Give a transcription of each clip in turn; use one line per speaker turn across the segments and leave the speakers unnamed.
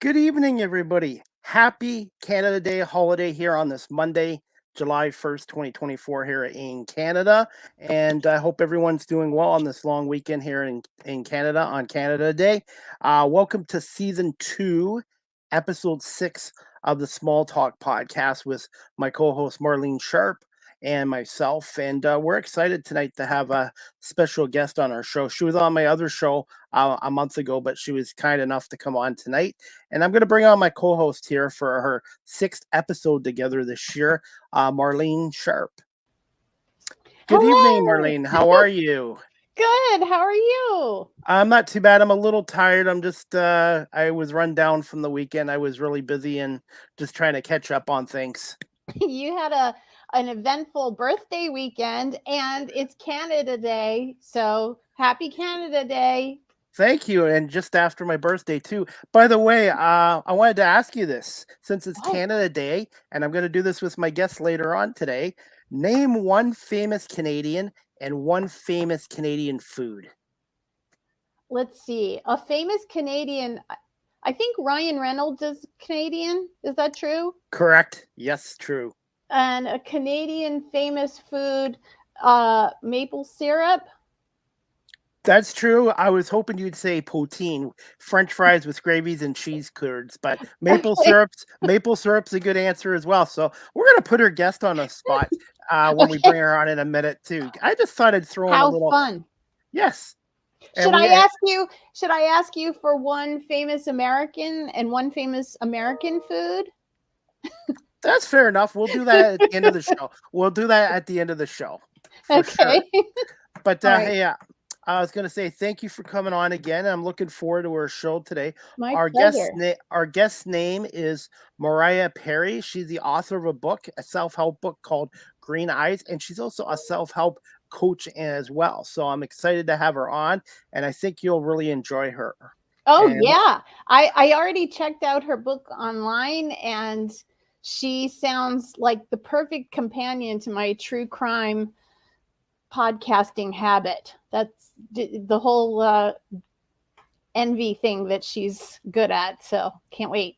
Good evening, everybody. Happy Canada Day holiday here on this Monday, July 1st, 2024, here in Canada. And I hope everyone's doing well on this long weekend here in Canada on Canada Day. Welcome to season 2, episode 6 of the Small Talk podcast with my co host Marlene Sharp and myself. And we're excited tonight to have a special guest on our show. She was on my other show a month ago, but she was kind enough to come on tonight. And I'm going to bring on my co-host here for her 6th episode together this year, Marlene Sharp. Good evening,
Hello.
Marlene. How are you?
Good. How are you?
I'm not too bad. I'm a little tired. I'm just, I was run down from the weekend. I was really busy and just trying to catch up on things.
You had an eventful birthday weekend, and it's Canada Day. So happy Canada Day.
Thank you. And just after my birthday, too. By the way, I wanted to ask you this since it's Canada Day, and I'm going to do this with my guests later on today. Name one famous Canadian and one famous Canadian food.
Let's see. A famous Canadian. I think Ryan Reynolds is Canadian. Is that true?
Correct. Yes, true.
And a Canadian famous food, maple syrup.
That's true. I was hoping you'd say poutine, French fries with gravies and cheese curds, but maple syrup's a good answer as well. So we're gonna put our guest on the spot when we bring her on in a minute too. I just thought I'd throw in a little
fun.
Yes.
Should I ask you for one famous American and one famous American food?
That's fair enough. We'll do that at the end of the show.
Okay.
Sure. But
right.
Hey, I was going to say thank you for coming on again. I'm looking forward to our show today.
My
pleasure. Our guest's name is Mariah Perry. She's the author of a self-help book called Green Eyes, and she's also a self-help coach as well. So I'm excited to have her on, and I think you'll really enjoy her.
Yeah. I already checked out her book online, and she sounds like the perfect companion to my true crime podcasting habit. That's the whole envy thing that she's good at. So can't wait.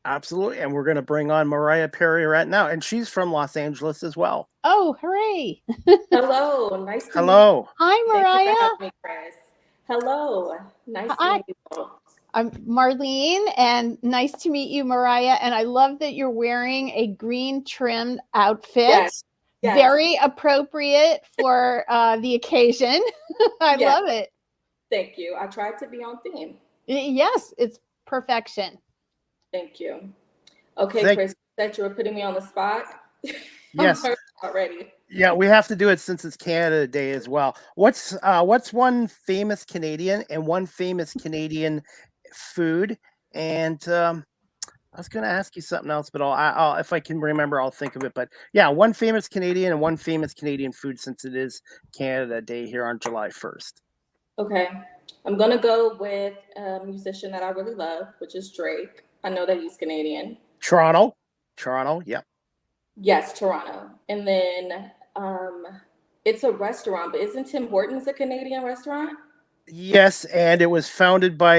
Absolutely. And we're going to bring on Mariah Perry right now. And she's from Los Angeles as well.
Oh, hooray.
Hello. Nice to
meet you.
Hi, Mariah.
Thank you for having me, Chris. Hello. Nice to meet you.
I'm Marlene, and nice to meet you, Mariah. And I love that you're wearing a green trimmed outfit.
Yes.
Very appropriate for the occasion. I love it.
Thank you. I tried to be on theme.
Yes, it's perfection.
Thank you. Okay, Chris, that you were putting me on the spot.
Yes.
Already.
Yeah, we have to do it since it's Canada Day as well. What's one famous Canadian and one famous Canadian food? And I was going to ask you something else, but I'll if I can remember, I'll think of it. But yeah, one famous Canadian and one famous Canadian food since it is Canada Day here on July 1st.
Okay. I'm going to go with a musician that I really love, which is Drake. I know that he's Canadian.
Toronto, yeah.
Yes, Toronto. And then it's a restaurant, but isn't Tim Hortons a Canadian restaurant?
Yes, and it was founded by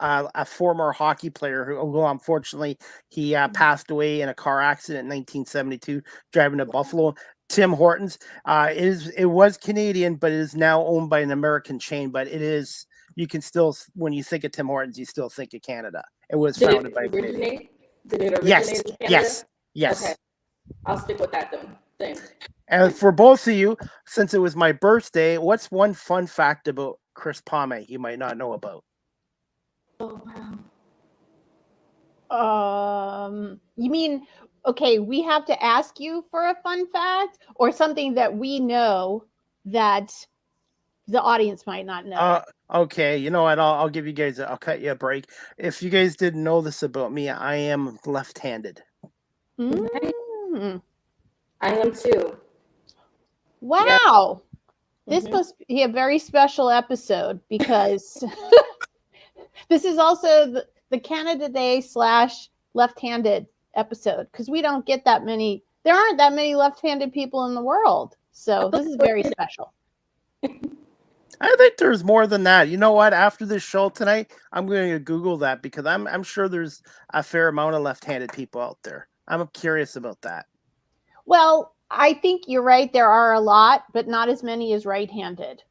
a former hockey player who unfortunately he passed away in a car accident in 1972 driving to Buffalo. Tim Hortons it was Canadian, but it is now owned by an American chain. But it is, you can still, when you think of Tim Hortons, you still think of Canada. It was founded by Canadian.
Did it originate in Canada?
Yes.
Okay, I'll stick with that then.
And for both of you, since it was my birthday, what's one fun fact about Chris Pomay you might not know about?
Oh, wow.
You mean, okay, we have to ask you for a fun fact or something that we know that the audience might not know?
Okay, you know what? I'll give you guys, I'll cut you a break. If you guys didn't know this about me, I am left-handed.
Mm.
I am too.
Wow. Yeah. This must be a very special episode because this is also the Canada Day / left-handed episode because we don't get that many. There aren't that many left-handed people in the world. So this is very special.
I think there's more than that. You know what? After this show tonight, I'm going to Google that because I'm sure there's a fair amount of left-handed people out there. I'm curious about that.
Well, I think you're right. There are a lot, but not as many as right-handed.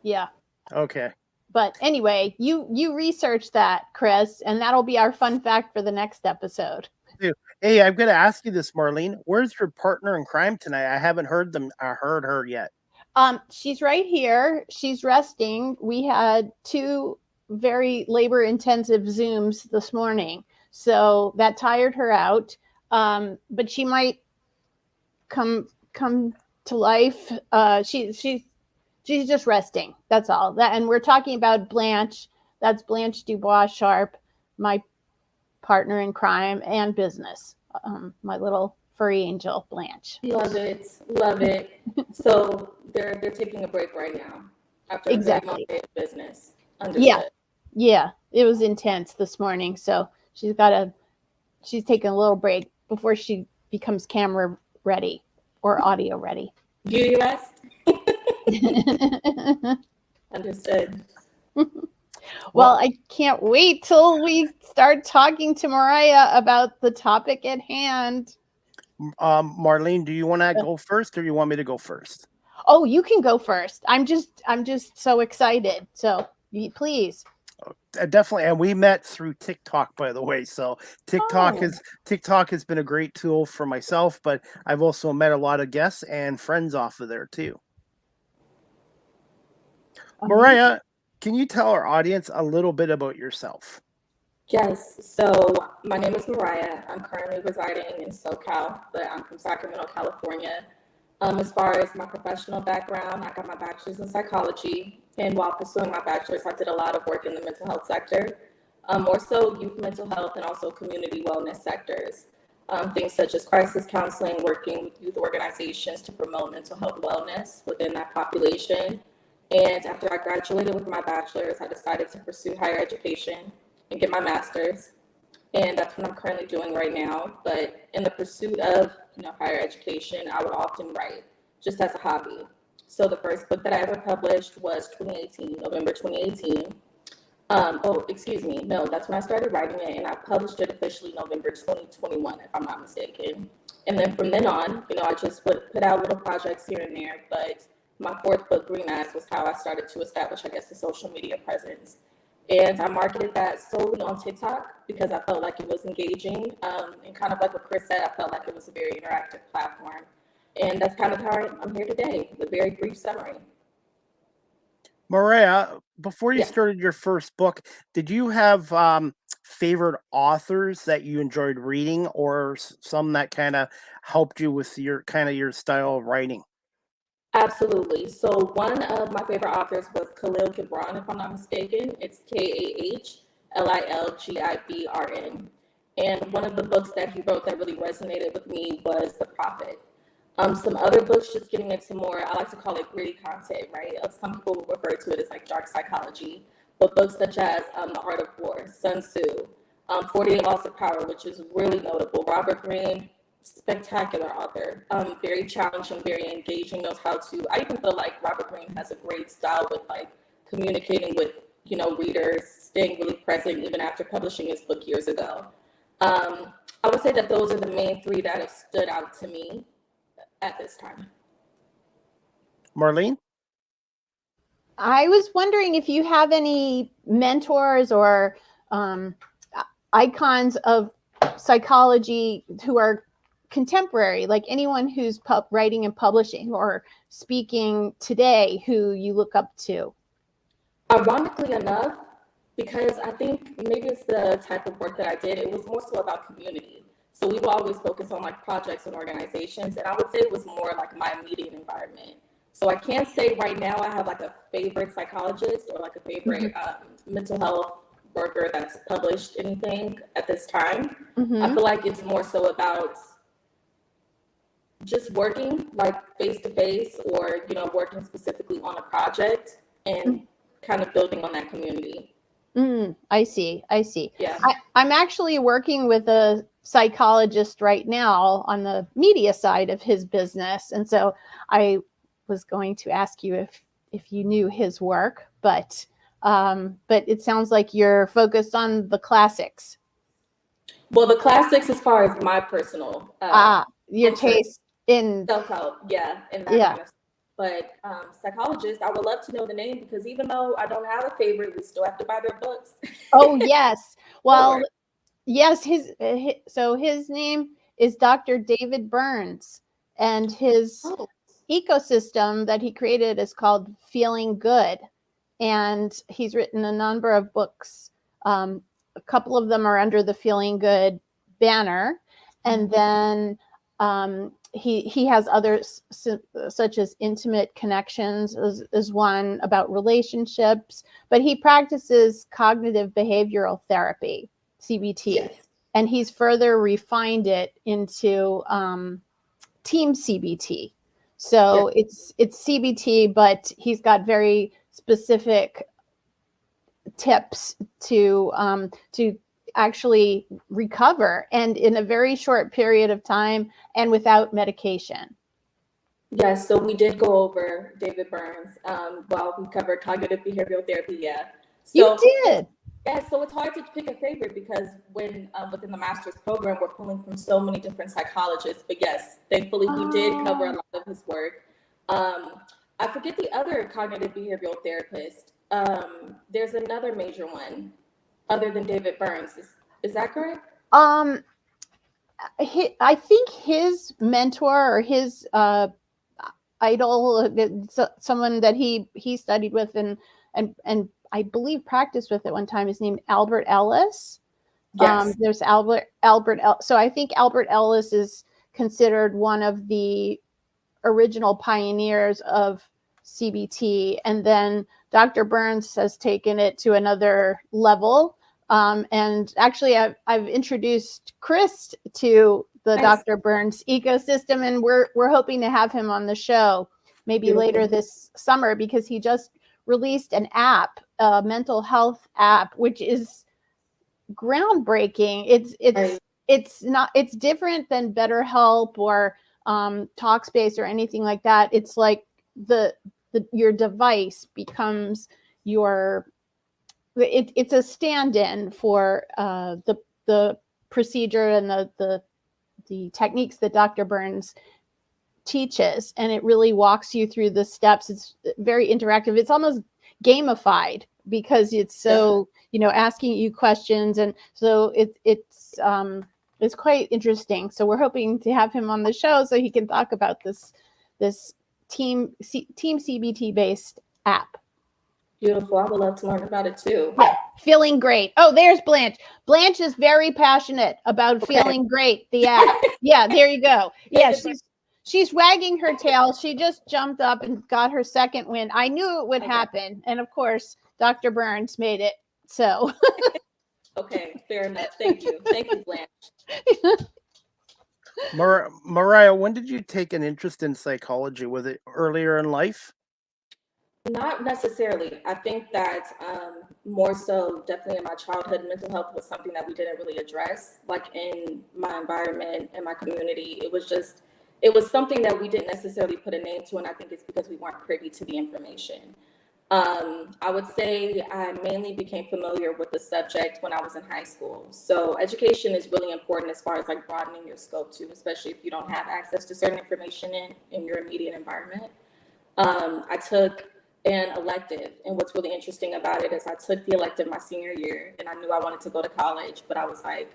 Yeah.
Okay.
But anyway, you research that, Chris, and that'll be our fun fact for the next episode.
Hey, I'm going to ask you this, Marlene. Where's your partner in crime tonight? I haven't heard her yet.
She's right here. She's resting. We had 2 very labor-intensive Zooms this morning, so that tired her out. But she might come to life. She's just resting. That's all. And we're talking about Blanche. That's Blanche Dubois Sharp, my partner in crime and business. My little furry angel, Blanche.
Love it. Love it. So they're taking a break right now after a very long day of business. Understood.
Yeah. It was intense this morning. So she's taking a little break before she becomes camera ready or audio ready.
Beauty rest. Understood.
Well, I can't wait till we start talking to Mariah about the topic at hand.
Marlene, do you want to go first or you want me to go first?
Oh, you can go first. I'm just so excited. So please.
Definitely. And we met through TikTok, by the way. So TikTok has been a great tool for myself, but I've also met a lot of guests and friends off of there too. Mariah, can you tell our audience a little bit about yourself?
Yes. So my name is Mariah. I'm currently residing in SoCal, but I'm from Sacramento, California. As far as my professional background, I got my bachelor's in psychology. And while pursuing my bachelor's, I did a lot of work in the mental health sector, more so youth mental health and also community wellness sectors. Things such as crisis counseling, working with youth organizations to promote mental health wellness within that population. And after I graduated with my bachelor's, I decided to pursue higher education and get my master's. And that's what I'm currently doing right now. But in the pursuit of higher education, I would often write just as a hobby. So the first book that I ever published was November 2018. That's when I started writing it, and I published it officially November 2021, if I'm not mistaken. And then from then on, I just would put out little projects here and there, but my 4th book, Green Eyes, was how I started to establish, a social media presence. And I marketed that solely on TikTok because I felt like it was engaging. And kind of like what Chris said, I felt like it was a very interactive platform. And that's kind of how I'm here today, with a very brief summary.
Mariah, before you started your first book, did you have favorite authors that you enjoyed reading or some that kind of helped you with your style of writing?
Absolutely. So one of my favorite authors was Khalil Gibran, if I'm not mistaken. It's Kahlilgibran. And one of the books that he wrote that really resonated with me was The Prophet. Some other books, just getting into more, I like to call it gritty content, right? Some people refer to it as like dark psychology, but books such as The Art of War, Sun Tzu, 48 Laws of Power, which is really notable. Robert Greene, spectacular author, very challenging, very engaging, knows how to, I even feel like Robert Greene has a great style with like communicating with, readers, staying really present even after publishing his book years ago. I would say that those are the main 3 that have stood out to me at this time.
Marlene?
I was wondering if you have any mentors or icons of psychology who are contemporary, like anyone who's writing and publishing or speaking today who you look up to.
Ironically enough, because I think maybe it's the type of work that I did, it was more so about community. So we will always focus on like projects and organizations, and I would say it was more like my immediate environment. So I can't say right now I have like a favorite psychologist or like a favorite mental health worker that's published anything at this time. I feel like it's more so about just working like face to face or, working specifically on a project and kind of building on that community.
I see.
Yeah.
I'm actually working with a psychologist right now on the media side of his business. And so I was going to ask you if you knew his work, but it sounds like you're focused on the classics.
Well, the classics, as far as my personal
Your
interest,
taste in
self-help, yeah, and that
yeah.
kind of stuff. But psychologists, I would love to know the name, because even though I don't have a favorite, we still have to buy their books.
Oh yes. Well,
Or-
yes. So his name is Dr. David Burns, and his
oh,
ecosystem that he created is called Feeling Good, and he's written a number of books. A couple of them are under the Feeling Good banner, and then he has others such as Intimate Connections is one about relationships, but he practices cognitive behavioral therapy, CBT,
yes.
and he's further refined it into team CBT. So it's CBT, but he's got very specific tips to actually recover, and in a very short period of time and without medication.
Yes, so we did go over David Burns while we covered cognitive behavioral therapy. Yeah. So
You did.
yeah, so it's hard to pick a favorite, because when within the master's program, we're pulling from so many different psychologists. But yes, thankfully we did cover a lot of his work. I forget the other cognitive behavioral therapist. There's another major one other than David Burns. Is that correct?
I think his mentor or his idol, someone that he studied with and I believe practiced with at one time, is named Albert Ellis.
Yes.
There's so I think Albert Ellis is considered one of the original pioneers of CBT, and then Dr. Burns has taken it to another level. And actually, I've introduced Chris to the
Nice.
Dr. Burns ecosystem, and we're hoping to have him on the show maybe
Beautiful.
later this summer, because he just released an app, a mental health app, which is groundbreaking. It's different than BetterHelp or Talkspace or anything like that. It's like your device becomes it's a stand-in for the procedure and the techniques that Dr. Burns teaches, and it really walks you through the steps. It's very interactive. It's almost gamified, because it's so asking you questions, and so it's quite interesting. So we're hoping to have him on the show so he can talk about this team CBT based app.
Beautiful. I would love to learn about it too.
Yeah, Feeling Great. Oh, there's Blanche. Blanche is very passionate about Feeling Great, the app. Yeah, there you go. Yeah, she's wagging her tail. She just jumped up and got her second win. I knew it would happen, and of course, Dr. Burns made it. So.
Okay, fair enough. Thank you, Blanche.
Mariah, when did you take an interest in psychology? Was it earlier in life?
Not necessarily. I think that more so, definitely in my childhood, mental health was something that we didn't really address, like in my environment, in my community. It was something that we didn't necessarily put a name to, and I think it's because we weren't privy to the information. I would say I mainly became familiar with the subject when I was in high school. So education is really important as far as like broadening your scope too, especially if you don't have access to certain information in your immediate environment. I took an elective, and what's really interesting about it is I took the elective my senior year, and I knew I wanted to go to college, but I was like,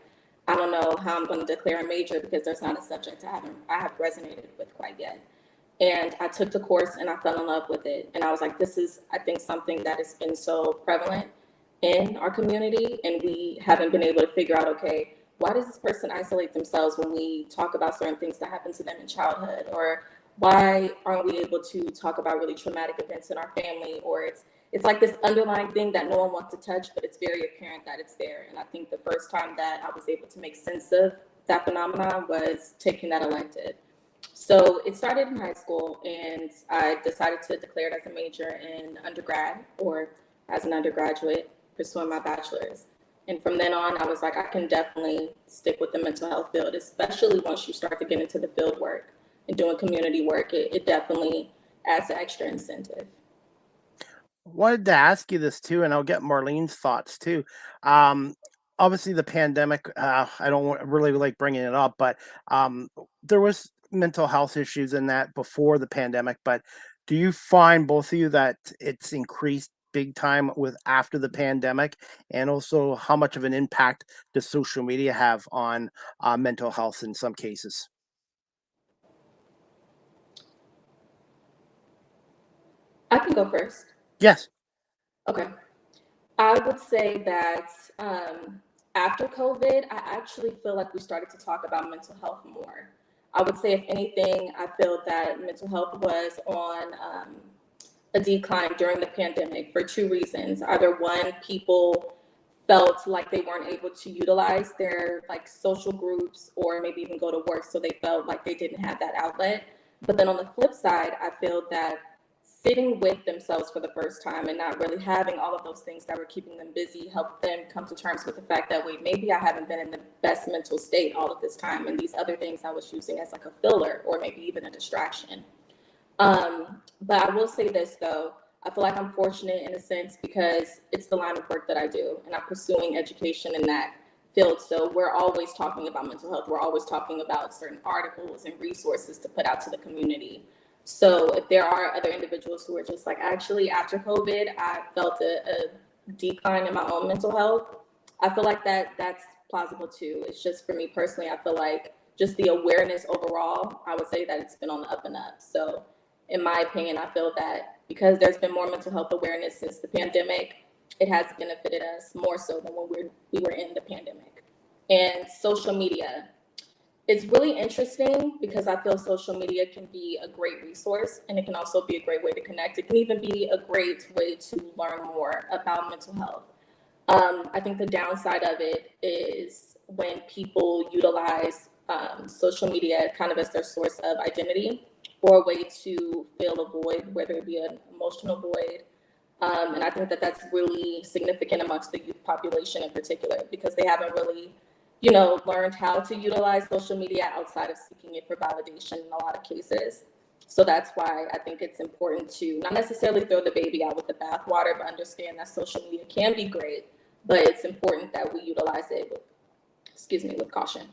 I don't know how I'm going to declare a major, because there's not a subject I have resonated with quite yet. And I took the course and I fell in love with it. And I was like, this is, I think, something that has been so prevalent in our community, and we haven't been able to figure out, okay, why does this person isolate themselves when we talk about certain things that happened to them in childhood? Or why aren't we able to talk about really traumatic events in our family? Or it's like this underlying thing that no one wants to touch, but it's very apparent that it's there. And I think the first time that I was able to make sense of that phenomenon was taking that elective. So it started in high school, and I decided to declare it as a major in undergrad, or as an undergraduate pursuing my bachelor's. And from then on, I was like, I can definitely stick with the mental health field, especially once you start to get into the field work and doing community work. It definitely adds an extra incentive.
wanted to ask you this too, and I'll get Marlene's thoughts too. Um, Obviously, the pandemic. I don't really like bringing it up, but um, there was mental health issues in that before the pandemic. But do you find both of you that it's increased big time with after the pandemic, and also how much of an impact does social media have on mental health in some cases?
I can go first.
Yes.
Okay. I would say that after COVID, I actually feel like we started to talk about mental health more. I would say, if anything, I feel that mental health was on a decline during the pandemic for two reasons. Either one, people felt like they weren't able to utilize their like social groups or maybe even go to work, so they felt like they didn't have that outlet. But then on the flip side, I feel that sitting with themselves for the first time and not really having all of those things that were keeping them busy helped them come to terms with the fact that, wait, maybe I haven't been in the best mental state all of this time, and these other things I was using as like a filler or maybe even a distraction. But I will say this though, I feel like I'm fortunate in a sense because it's the line of work that I do, and I'm pursuing education in that field. So we're always talking about mental health. We're always talking about certain articles and resources to put out to the community. So if there are other individuals who are just like, actually, after COVID, I felt a decline in my own mental health, I feel like that's plausible too. It's just, for me personally, I feel like just the awareness overall, I would say that it's been on the up and up. So in my opinion, I feel that because there's been more mental health awareness since the pandemic, it has benefited us more so than when we were in the pandemic. And social media, it's really interesting because I feel social media can be a great resource, and it can also be a great way to connect. It can even be a great way to learn more about mental health. I think the downside of it is when people utilize social media kind of as their source of identity or a way to fill a void, whether it be an emotional void. And I think that that's really significant amongst the youth population in particular, because they haven't really, learned how to utilize social media outside of seeking it for validation in a lot of cases. So that's why I think it's important to not necessarily throw the baby out with the bathwater, but understand that social media can be great, but it's important that we utilize it with caution.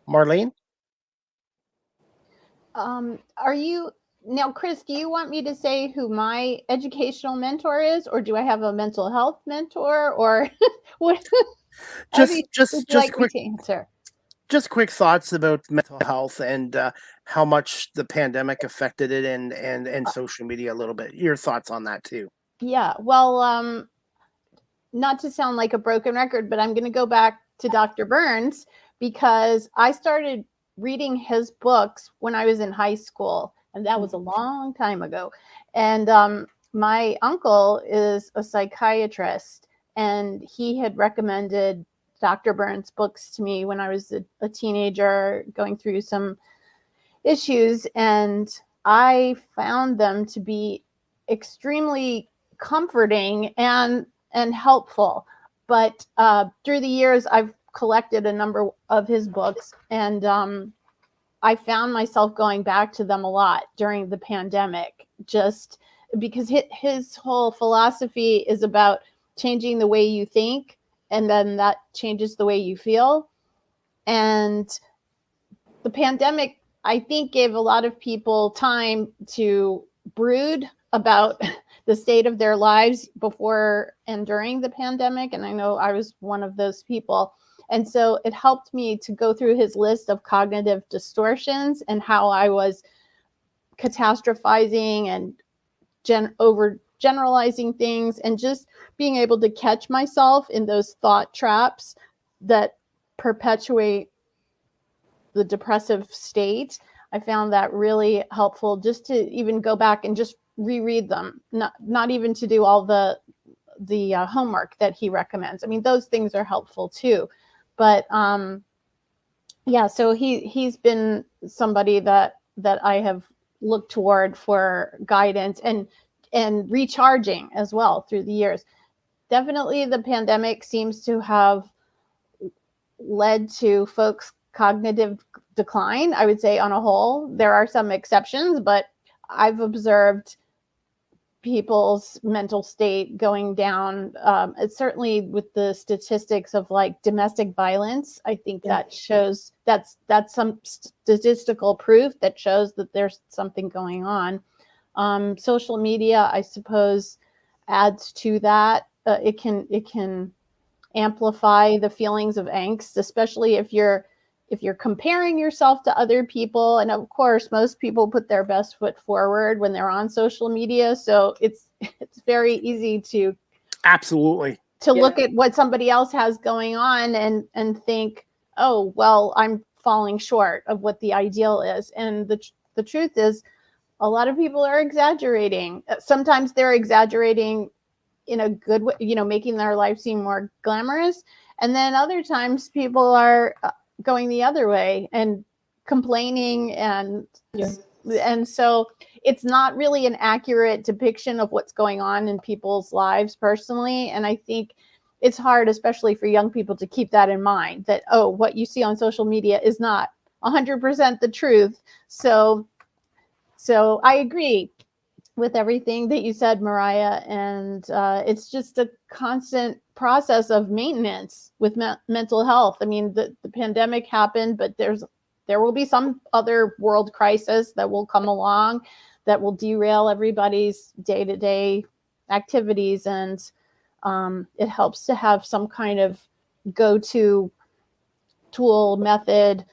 Marlene?
Are you now, Chris? Do you want me to say who my educational mentor is, or do I have a mental health mentor, or what? How
Just
would
just
you
just
like me
quick
to answer?
just quick thoughts about mental health and how much the pandemic affected it, and social media a little bit. Your thoughts on that too.
Yeah. Well, not to sound like a broken record, but I'm going to go back to Dr. Burns because I started reading his books when I was in high school, and that was a long time ago. And my uncle is a psychiatrist, and he had recommended Dr. Burns books to me when I was a teenager going through some issues, and I found them to be extremely comforting and helpful. But through the years, I've collected a number of his books, and I found myself going back to them a lot during the pandemic, just because his whole philosophy is about changing the way you think, and then that changes the way you feel. And the pandemic, I think, gave a lot of people time to brood about the state of their lives before and during the pandemic. And I know I was one of those people. And so it helped me to go through his list of cognitive distortions and how I was catastrophizing and over generalizing things, and just being able to catch myself in those thought traps that perpetuate the depressive state. I found that really helpful, just to even go back and just reread them, not even to do all the homework that he recommends. I mean, those things are helpful too, but yeah. So he's been somebody that I have looked toward for guidance and recharging as well through the years. Definitely, the pandemic seems to have led to folks' cognitive decline, I would say, on a whole. There are some exceptions, but I've observed people's mental state going down. It's certainly with the statistics of like domestic violence. I think that shows that's some statistical proof that shows that there's something going on. Social media, I suppose, adds to that. It can amplify the feelings of angst, especially if you're comparing yourself to other people. And of course, most people put their best foot forward when they're on social media. So it's very easy to
absolutely
look at what somebody else has going on and think, oh, well, I'm falling short of what the ideal is. And the truth is, a lot of people are exaggerating. Sometimes they're exaggerating in a good way, making their life seem more glamorous. And then other times people are going the other way and complaining. And so it's not really an accurate depiction of what's going on in people's lives personally. And I think it's hard, especially for young people, to keep that in mind, that, oh, what you see on social media is not 100% the truth. So I agree with everything that you said, Mariah. And it's just a constant process of maintenance with mental health. I mean, the pandemic happened, but there will be some other world crisis that will come along that will derail everybody's day-to-day activities. And it helps to have some kind of go-to tool, method,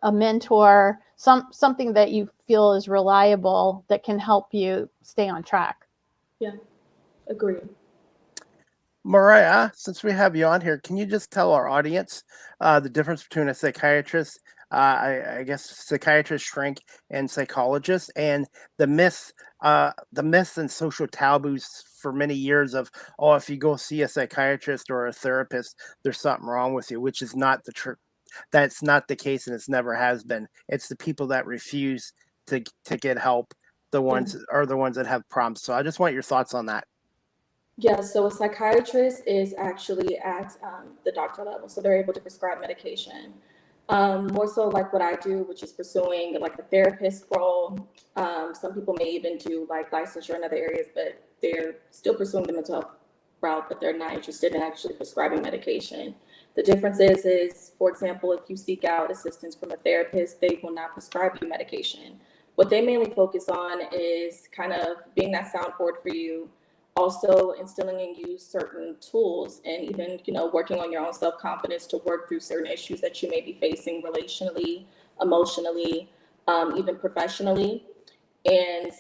a mentor, something that you feel is reliable that can help you stay on track.
Yeah, agree.
Mariah, since we have you on here, can you just tell our audience the difference between a psychiatrist, I guess psychiatrist, shrink, and psychologist, and the myths and social taboos for many years of, oh, if you go see a psychiatrist or a therapist, there's something wrong with you, which is not the truth. That's not the case, and it's never has been. It's the people that refuse to get help, the ones are the ones that have problems. So I just want your thoughts on that.
Yeah, so a psychiatrist is actually at the doctor level, so they're able to prescribe medication. More so like what I do, which is pursuing like the therapist role. Some people may even do like licensure in other areas, but they're still pursuing the mental health route, but they're not interested in actually prescribing medication. The difference is, for example, if you seek out assistance from a therapist, they will not prescribe you medication. What they mainly focus on is kind of being that soundboard for you, also instilling in you certain tools, and even, working on your own self-confidence to work through certain issues that you may be facing relationally, emotionally, even professionally. And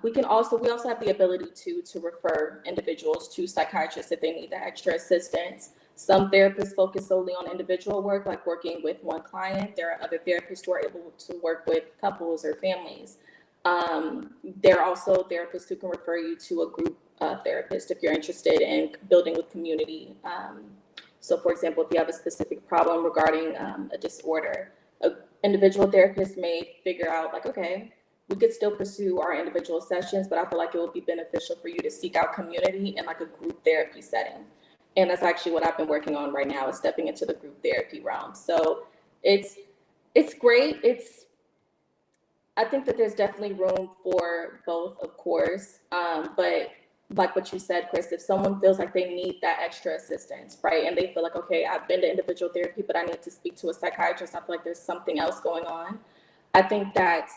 we also have the ability to refer individuals to psychiatrists if they need that extra assistance. Some therapists focus solely on individual work, like working with one client. There are other therapists who are able to work with couples or families. There are also therapists who can refer you to a group therapist if you're interested in building with community. So for example, if you have a specific problem regarding a disorder, an individual therapist may figure out like, okay, we could still pursue our individual sessions, but I feel like it would be beneficial for you to seek out community in like a group therapy setting. And that's actually what I've been working on right now, is stepping into the group therapy realm. So it's great. I think that there's definitely room for both, of course. But like what you said, Chris, if someone feels like they need that extra assistance, right, and they feel like, okay, I've been to individual therapy, but I need to speak to a psychiatrist, I feel like there's something else going on. I think that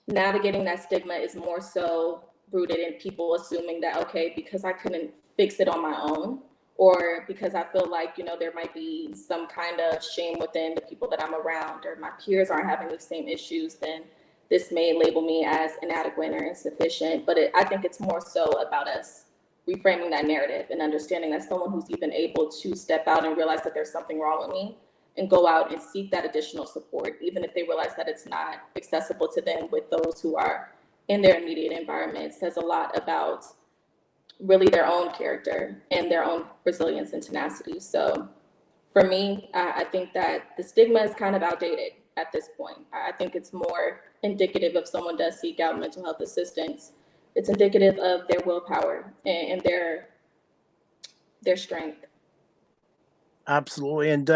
navigating that stigma is more so rooted in people assuming that, okay, because I couldn't fix it on my own, or because I feel like, there might be some kind of shame within the people that I'm around, or my peers aren't having the same issues, then this may label me as inadequate or insufficient. But I think it's more so about us reframing that narrative and understanding that someone who's even able to step out and realize that there's something wrong with me and go out and seek that additional support, even if they realize that it's not accessible to them with those who are in their immediate environment, says a lot about really their own character and their own resilience and tenacity. So for me, I think that the stigma is kind of outdated at this point. I think it's more indicative of someone does seek out mental health assistance. It's indicative of their willpower and their strength.
Absolutely. And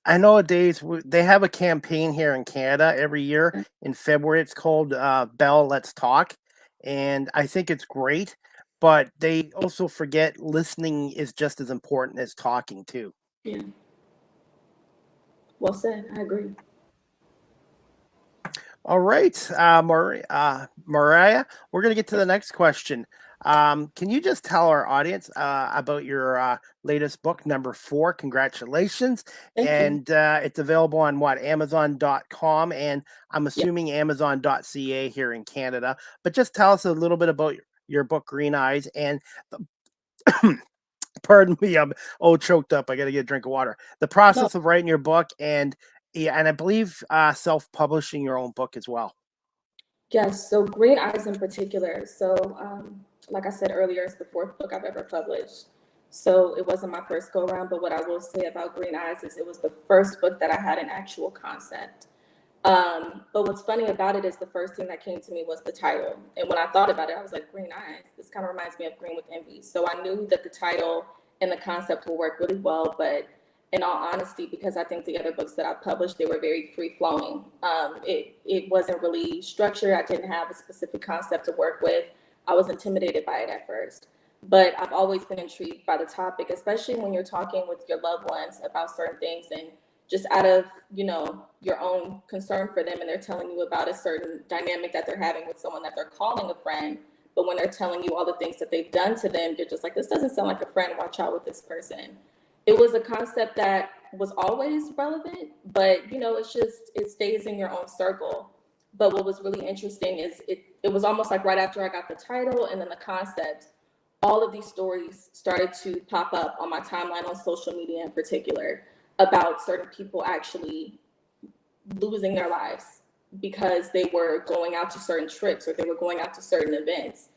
I nowadays they have a campaign here in Canada every year in February. It's called Bell Let's Talk. And I think it's great. but they also forget listening is just as important as talking too.
Yeah. Well said. I agree.
All right, Mariah, we're going to get to the next question. Can you just tell our audience about your latest book, number 4? Congratulations.
Thank you.
And it's available on what, Amazon.com, and I'm
Yeah.
assuming Amazon.ca here in Canada. But just tell us a little bit about your book, Green Eyes, and pardon me, I'm choked up. I got to get a drink of water. The
No.
process of writing your book, and yeah, and I believe self-publishing your own book as well.
Yes. So Green Eyes in particular. So, like I said earlier, it's the 4th book I've ever published. So it wasn't my first go around, but what I will say about Green Eyes is it was the first book that I had an actual concept. But what's funny about it is the first thing that came to me was the title. And when I thought about it, I was like, Green Eyes, this kind of reminds me of Green with Envy. So I knew that the title and the concept will work really well. But in all honesty, because I think the other books that I published, they were very free flowing. It wasn't really structured. I didn't have a specific concept to work with. I was intimidated by it at first. But I've always been intrigued by the topic, especially when you're talking with your loved ones about certain things and just out of, your own concern for them, and they're telling you about a certain dynamic that they're having with someone that they're calling a friend. But when they're telling you all the things that they've done to them, you're just like, this doesn't sound like a friend. Watch out with this person. It was a concept that was always relevant, but it stays in your own circle. But what was really interesting is it was almost like right after I got the title and then the concept, all of these stories started to pop up on my timeline on social media in particular about certain people actually losing their lives because they were going out to certain trips or they were going out to certain events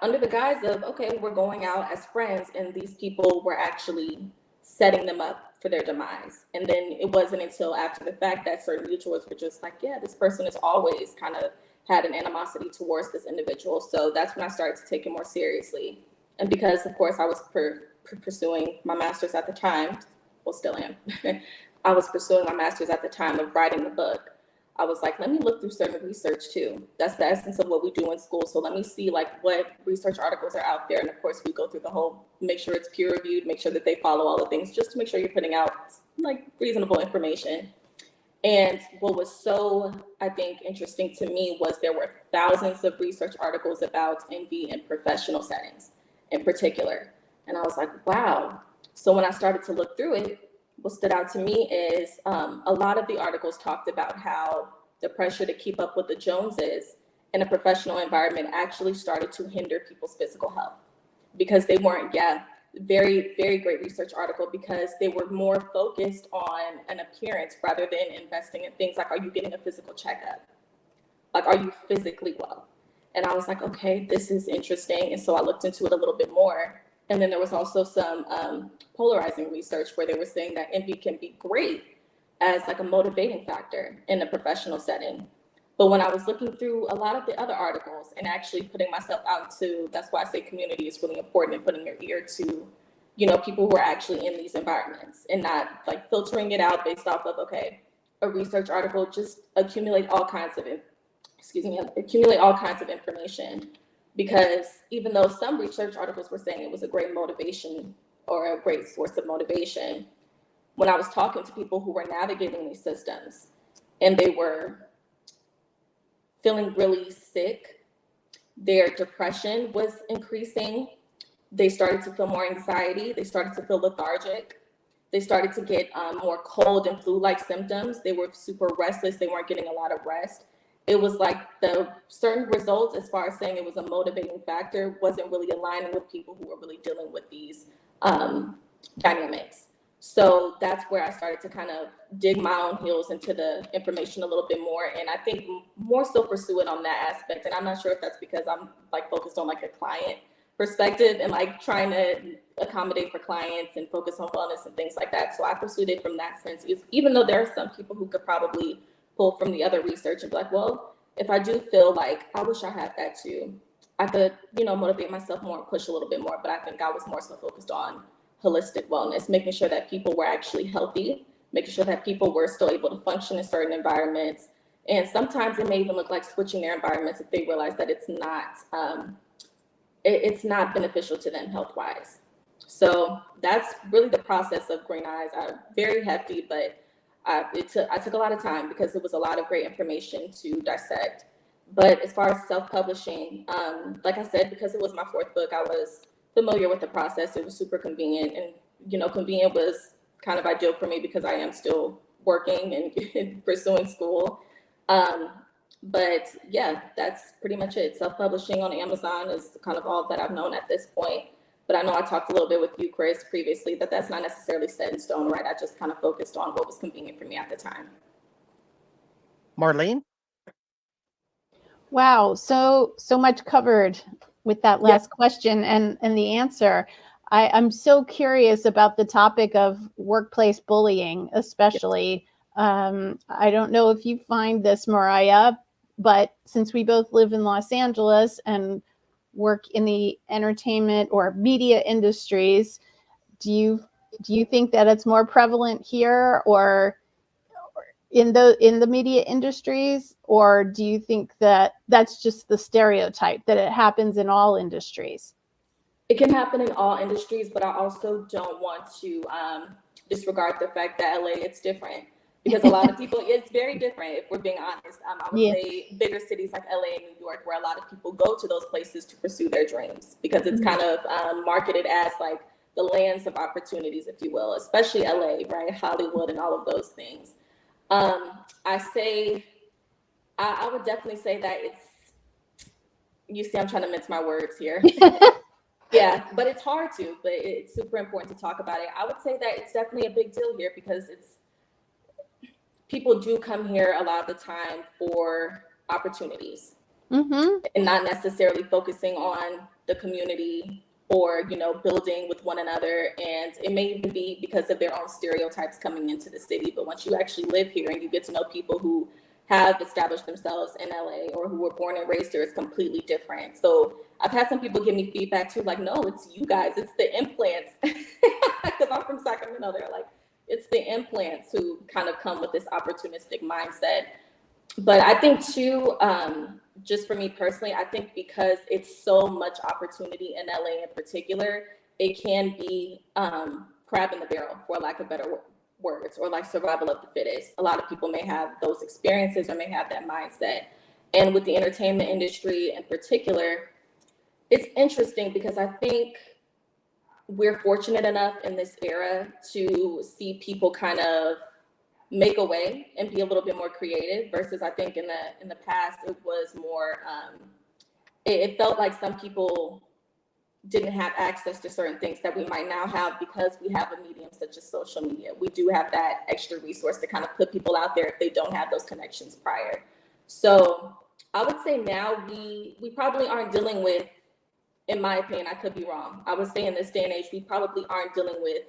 under the guise of, okay, we're going out as friends, and these people were actually setting them up for their demise. And then it wasn't until after the fact that certain mutuals were just like, yeah, this person has always kind of had an animosity towards this individual. So that's when I started to take it more seriously. And because, of course, I was pursuing my master's at the time, well, still am. I was pursuing my master's at the time of writing the book. I was like, let me look through certain research too. That's the essence of what we do in school. So let me see what research articles are out there. And of course we go through the whole, make sure it's peer reviewed, make sure that they follow all the things, just to make sure you're putting out reasonable information. And what was so, I think, interesting to me was there were thousands of research articles about envy in professional settings in particular. And I was like, wow. So when I started to look through it, what stood out to me is a lot of the articles talked about how the pressure to keep up with the Joneses in a professional environment actually started to hinder people's physical health because they weren't, very, very great research article, because they were more focused on an appearance rather than investing in things like, are you getting a physical checkup? Like, are you physically well? And I was like, okay, this is interesting. And so I looked into it a little bit more. And then there was also some polarizing research where they were saying that envy can be great as a motivating factor in a professional setting. But when I was looking through a lot of the other articles and actually putting myself out to, that's why I say community is really important, and putting your ear to, people who are actually in these environments and not filtering it out based off of, okay, a research article, just accumulate all kinds of information. Because even though some research articles were saying it was a great motivation or a great source of motivation, when I was talking to people who were navigating these systems and they were feeling really sick, their depression was increasing, they started to feel more anxiety, they started to feel lethargic, they started to get more cold and flu-like symptoms, they were super restless, they weren't getting a lot of rest. It was like the certain results, as far as saying it was a motivating factor, wasn't really aligning with people who were really dealing with these dynamics. So that's where I started to kind of dig my own heels into the information a little bit more. And I think more so pursue it on that aspect. And I'm not sure if that's because I'm focused on a client perspective and trying to accommodate for clients and focus on wellness and things like that. So I pursued it from that sense, even though there are some people who could probably pull from the other research and be like, well, if I do feel I wish I had that too, I could, motivate myself more and push a little bit more. But I think I was more so focused on holistic wellness, making sure that people were actually healthy, making sure that people were still able to function in certain environments. And sometimes it may even look like switching their environments if they realize that it's not it's not beneficial to them health-wise. So that's really the process of Green Eyes. Very hefty, but I took a lot of time because it was a lot of great information to dissect. But as far as self-publishing, like I said, because it was my fourth book, I was familiar with the process. It was super convenient, and convenient was kind of ideal for me because I am still working and pursuing school. But yeah, that's pretty much it. Self-publishing on Amazon is kind of all that I've known at this point. But I know I talked a little bit with you, Chris, previously, that that's not necessarily set in stone, right? I just kind of focused on what was convenient for me at the time.
Marlene?
Wow, so much covered with that last question and the answer. I'm so curious about the topic of workplace bullying, especially. I don't know if you find this, Mariah, but since we both live in Los Angeles and work in the entertainment or media industries, do you think that it's more prevalent here or in the media industries, or do you think that that's just the stereotype that it happens in all industries?
It can happen in all industries, but I also don't want to disregard the fact that LA, it's different, because a lot of people, it's very different if we're being honest. I would say bigger cities like LA and New York, where a lot of people go to those places to pursue their dreams, because it's kind of marketed as like the lands of opportunities, if you will, especially LA, right? Hollywood and all of those things. I would definitely say that you see, I'm trying to mince my words here. Yeah, but it's hard to, but it's super important to talk about it. I would say that it's definitely a big deal here because people do come here a lot of the time for opportunities and not necessarily focusing on the community or, building with one another. And it may even be because of their own stereotypes coming into the city. But once you actually live here and you get to know people who have established themselves in LA or who were born and raised here, it's completely different. So I've had some people give me feedback too, like, no, it's you guys, it's the implants. Because I'm from Sacramento, they're like, it's the implants who kind of come with this opportunistic mindset. But I think too, just for me personally, I think because it's so much opportunity in LA in particular, it can be crab in the barrel, for lack of better words, or like survival of the fittest. A lot of people may have those experiences or may have that mindset. And with the entertainment industry in particular, it's interesting because I think we're fortunate enough in this era to see people kind of make a way and be a little bit more creative, versus I think in the past it was more it felt like some people didn't have access to certain things that we might now have because we have a medium such as social media. We do have that extra resource to kind of put people out there if they don't have those connections prior. So I would say now we probably aren't dealing with, in my opinion, I could be wrong, I would say in this day and age, we probably aren't dealing with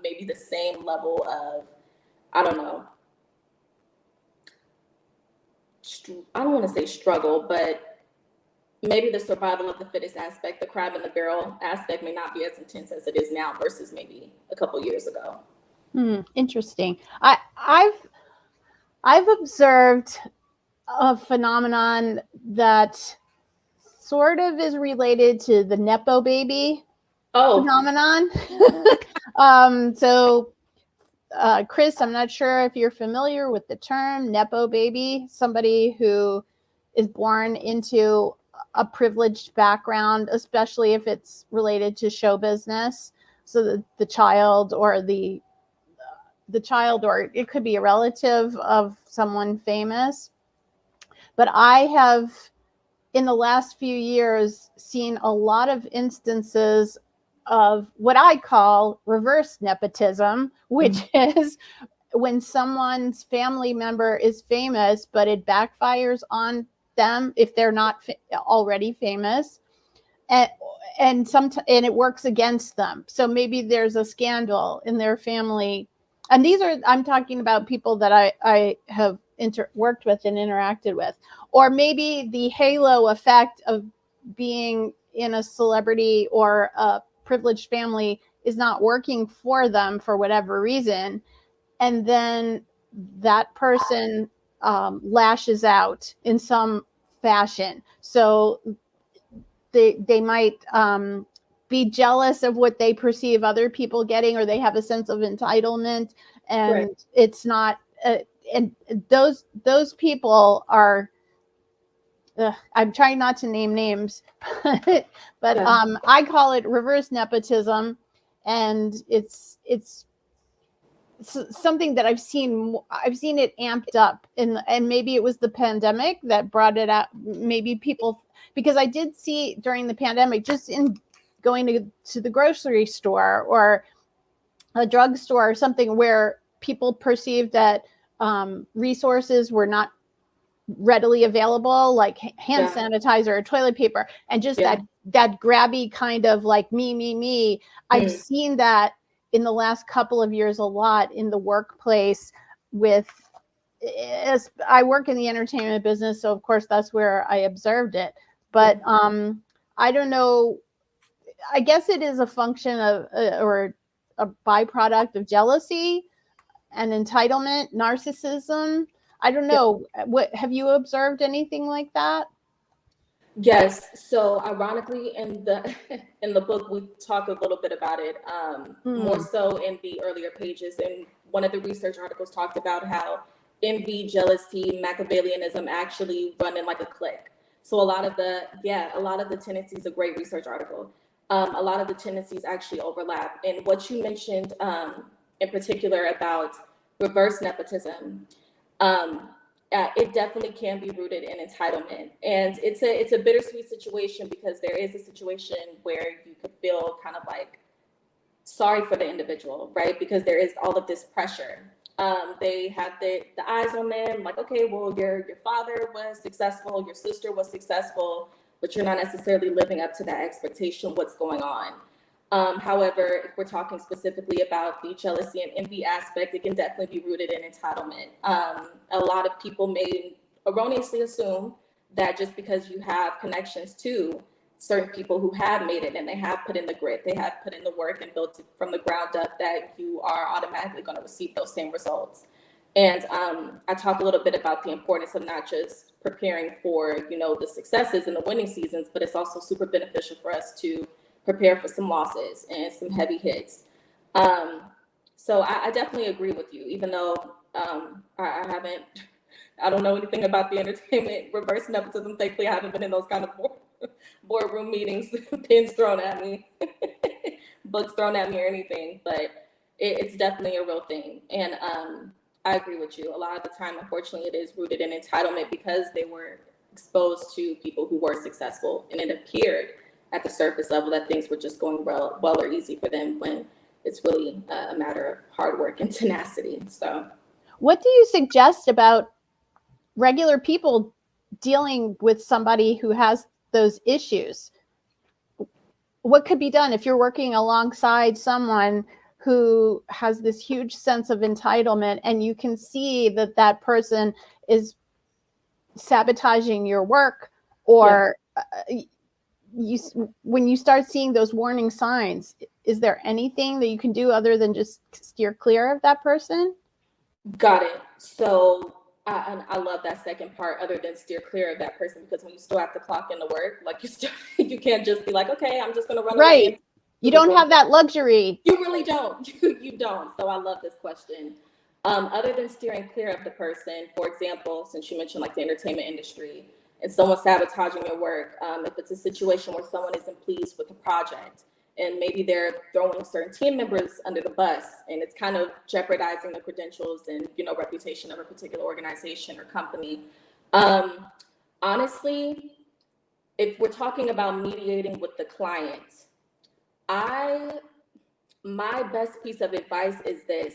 maybe the same level of, I don't know, I don't want to say struggle, but maybe the survival of the fittest aspect, the crab in the barrel aspect, may not be as intense as it is now versus maybe a couple years ago.
Interesting. I've observed a phenomenon that sort of is related to the Nepo baby phenomenon. Chris, I'm not sure if you're familiar with the term Nepo baby, somebody who is born into a privileged background, especially if it's related to show business. So the child or or it could be a relative of someone famous. But I have, in the last few years, seen a lot of instances of what I call reverse nepotism, which is when someone's family member is famous, but it backfires on them if they're not already famous, and it works against them. So maybe there's a scandal in their family, and I'm talking about people that I have worked with and interacted with, or maybe the halo effect of being in a celebrity or a privileged family is not working for them for whatever reason, and then that person lashes out in some fashion. So they might be jealous of what they perceive other people getting, or they have a sense of entitlement, and
Right.
it's not. And those people are. I'm trying not to name names, but
Yeah.
I call it reverse nepotism, and it's something that I've seen it amped up, and maybe it was the pandemic that brought it out. Maybe people, because I did see during the pandemic, just in going to the grocery store or a drugstore or something, where people perceived that resources were not readily available, like hand
Yeah.
sanitizer or toilet paper, and just
Yeah.
that grabby kind of like me. I've seen that in the last couple of years a lot in the workplace. With, as I work in the entertainment business, so of course that's where I observed it. But I don't know, I guess it is a function of or a byproduct of jealousy and entitlement, narcissism. I don't
Yeah.
know. What have you observed anything like that?
Yes. So ironically, in the in the book, we talk a little bit about it, more so in the earlier pages. And one of the research articles talked about how envy, jealousy, Machiavellianism actually run in like a clique. So a lot of the tendencies, a great research article. A lot of the tendencies actually overlap. And what you mentioned in particular about reverse nepotism. Um, it definitely can be rooted in entitlement, and it's a bittersweet situation, because there is a situation where you could feel kind of like sorry for the individual, right? Because there is all of this pressure. They have the eyes on them, like, okay, well, your father was successful, your sister was successful, but you're not necessarily living up to that expectation. What's going on? However, if we're talking specifically about the jealousy and envy aspect, it can definitely be rooted in entitlement. A lot of people may erroneously assume that just because you have connections to certain people who have made it and they have put in the grit, they have put in the work and built it from the ground up, that you are automatically going to receive those same results. And I talk a little bit about the importance of not just preparing for, the successes and the winning seasons, but it's also super beneficial for us to prepare for some losses and some heavy hits. So I definitely agree with you, even though I don't know anything about the entertainment reverse nepotism. Thankfully, I haven't been in those kind of boardroom meetings, pins thrown at me, books thrown at me or anything, but it's definitely a real thing. And I agree with you. A lot of the time, unfortunately, it is rooted in entitlement, because they were exposed to people who were successful, and it appeared at the surface level that things were just going well or easy for them, when it's really a matter of hard work and tenacity. So
what do you suggest about regular people dealing with somebody who has those issues? What could be done if you're working alongside someone who has this huge sense of entitlement, and you can see that that person is sabotaging your work, or when you start seeing those warning signs, is there anything that you can do other than just steer clear of that person?
got it. So I love that second part, other than steer clear of that person, because when you still have to clock into work, like you can't just be like, okay, I'm just going to run away.
Right. You don't have that luxury.
You really don't. You don't. So I love this question. Other than steering clear of the person, for example, since you mentioned like the entertainment industry and someone sabotaging your work, if it's a situation where someone isn't pleased with the project and maybe they're throwing certain team members under the bus, and it's kind of jeopardizing the credentials and reputation of a particular organization or company. Honestly, if we're talking about mediating with the client, my best piece of advice is this: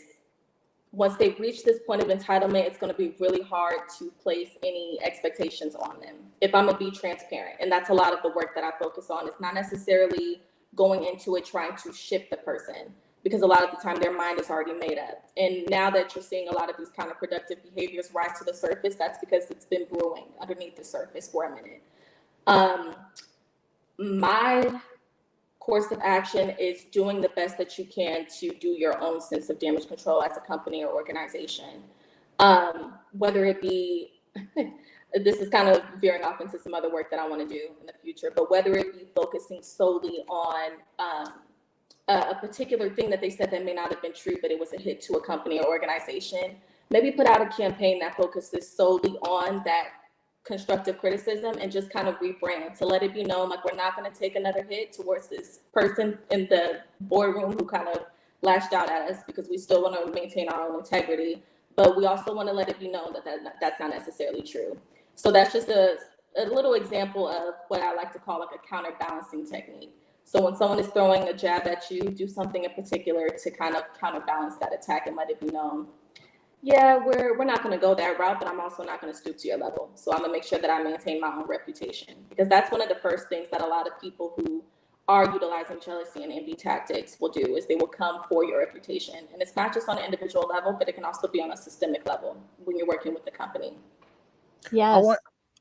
once they reach this point of entitlement, it's going to be really hard to place any expectations on them. If I'm going to be transparent, and that's a lot of the work that I focus on, it's not necessarily going into it trying to shift the person, because a lot of the time their mind is already made up. And now that you're seeing a lot of these counterproductive behaviors rise to the surface, that's because it's been brewing underneath the surface for a minute. My course of action is doing the best that you can to do your own sense of damage control as a company or organization. Whether it be, this is kind of veering off into some other work that I want to do in the future, but whether it be focusing solely on a particular thing that they said that may not have been true, but it was a hit to a company or organization, maybe put out a campaign that focuses solely on that constructive criticism and just kind of rebrand to let it be known, like, we're not going to take another hit towards this person in the boardroom who kind of lashed out at us, because we still want to maintain our own integrity, but we also want to let it be known that that's not necessarily true. So that's just a little example of what I like to call like a counterbalancing technique. So when someone is throwing a jab at you, do something in particular to kind of counterbalance that attack and let it be known, yeah, we're not going to go that route, but I'm also not going to stoop to your level. So I'm going to make sure that I maintain my own reputation, because that's one of the first things that a lot of people who are utilizing jealousy and envy tactics will do, is they will come for your reputation. And it's not just on an individual level, but it can also be on a systemic level when you're working with the company.
Yes.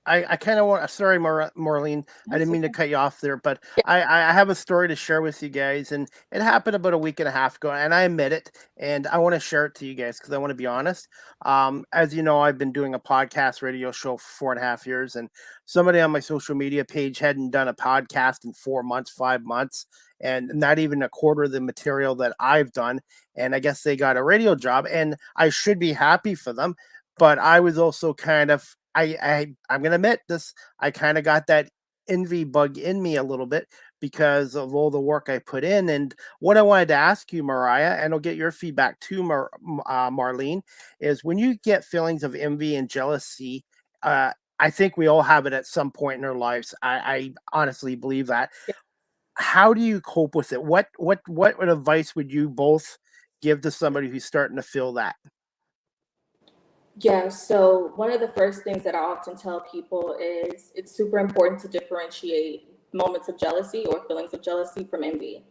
I kind of want, sorry, Marlene, I didn't mean to cut you off there, but I have a story to share with you guys, and it happened about a week and a half ago, and I admit it, and I want to share it to you guys because I want to be honest. As you know, I've been doing a podcast radio show for 4.5 years, and somebody on my social media page hadn't done a podcast in 4 months, 5 months, and not even a quarter of the material that I've done. And I guess they got a radio job, and I should be happy for them. But I was also kind of, I'm gonna admit this, I kind of got that envy bug in me a little bit because of all the work I put in. And what I wanted to ask you, Mariah, and I'll get your feedback too, Marlene, is when you get feelings of envy and jealousy, I think we all have it at some point in our lives. I honestly believe that. How do you cope with it? What advice would you both give to somebody who's starting to feel that?
Yeah, so one of the first things that I often tell people is it's super important to differentiate moments of jealousy or feelings of jealousy from envy.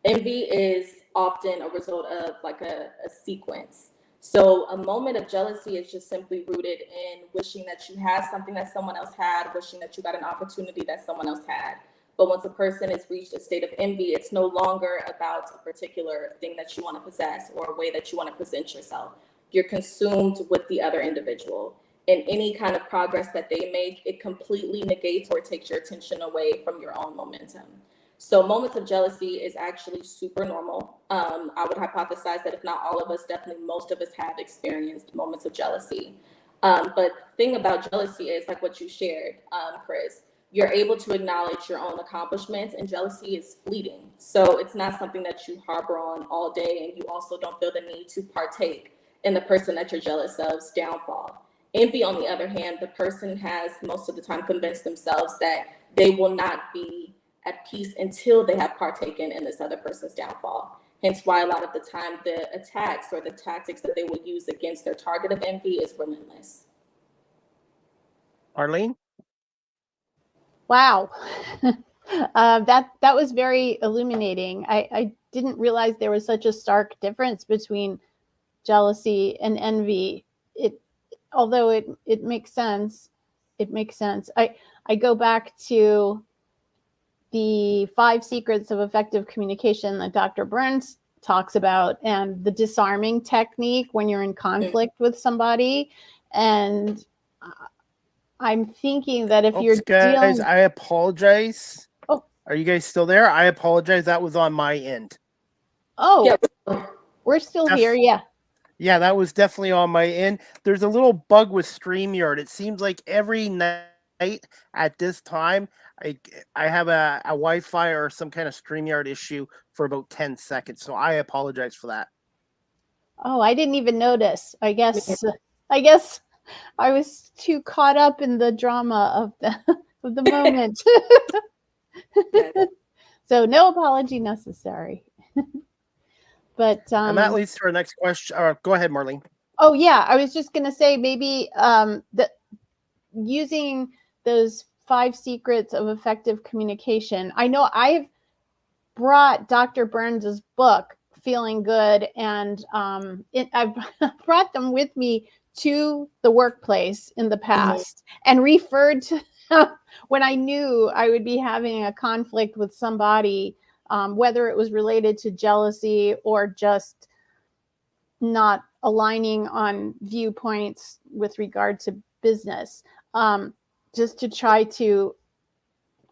Envy is often a result of like a sequence. So a moment of jealousy is just simply rooted in wishing that you had something that someone else had, wishing that you got an opportunity that someone else had. But once a person has reached a state of envy, it's no longer about a particular thing that you want to possess or a way that you want to present yourself. You're consumed with the other individual. And any kind of progress that they make, it completely negates or takes your attention away from your own momentum. So moments of jealousy is actually super normal. I would hypothesize that if not all of us, definitely most of us have experienced moments of jealousy. But the thing about jealousy is like what you shared, Chris, you're able to acknowledge your own accomplishments, and jealousy is fleeting. So it's not something that you harbor on all day, and you also don't feel the need to partake in the person that you're jealous of's downfall. Envy, on the other hand, the person has most of the time convinced themselves that they will not be at peace until they have partaken in this other person's downfall. Hence why a lot of the time the attacks or the tactics that they will use against their target of envy is relentless.
Marlene?
Wow. That was very illuminating. I didn't realize there was such a stark difference between jealousy and envy. Although it makes sense. It makes sense. I go back to the 5 secrets of effective communication that Dr. Burns talks about, and the disarming technique when you're in conflict with somebody. And I'm thinking that if you're
guys,
dealing...
I apologize.
Oh,
are you guys still there? I apologize. That was on my end.
Oh,
yeah.
We're still here. Yeah.
Yeah, that was definitely on my end. There's a little bug with StreamYard. It seems like every night at this time, I have a Wi-Fi or some kind of StreamYard issue for about 10 seconds. So I apologize for that.
Oh, I didn't even notice. I guess I was too caught up in the drama of the moment. So no apology necessary. But
and that leads to our next question. Go ahead, Marlene.
Oh yeah, I was just gonna say maybe using those 5 secrets of effective communication. I know I've brought Dr. Burns's book, Feeling Good, and I've brought them with me to the workplace in the past and referred to when I knew I would be having a conflict with somebody, whether it was related to jealousy or just not aligning on viewpoints with regard to business. just to try to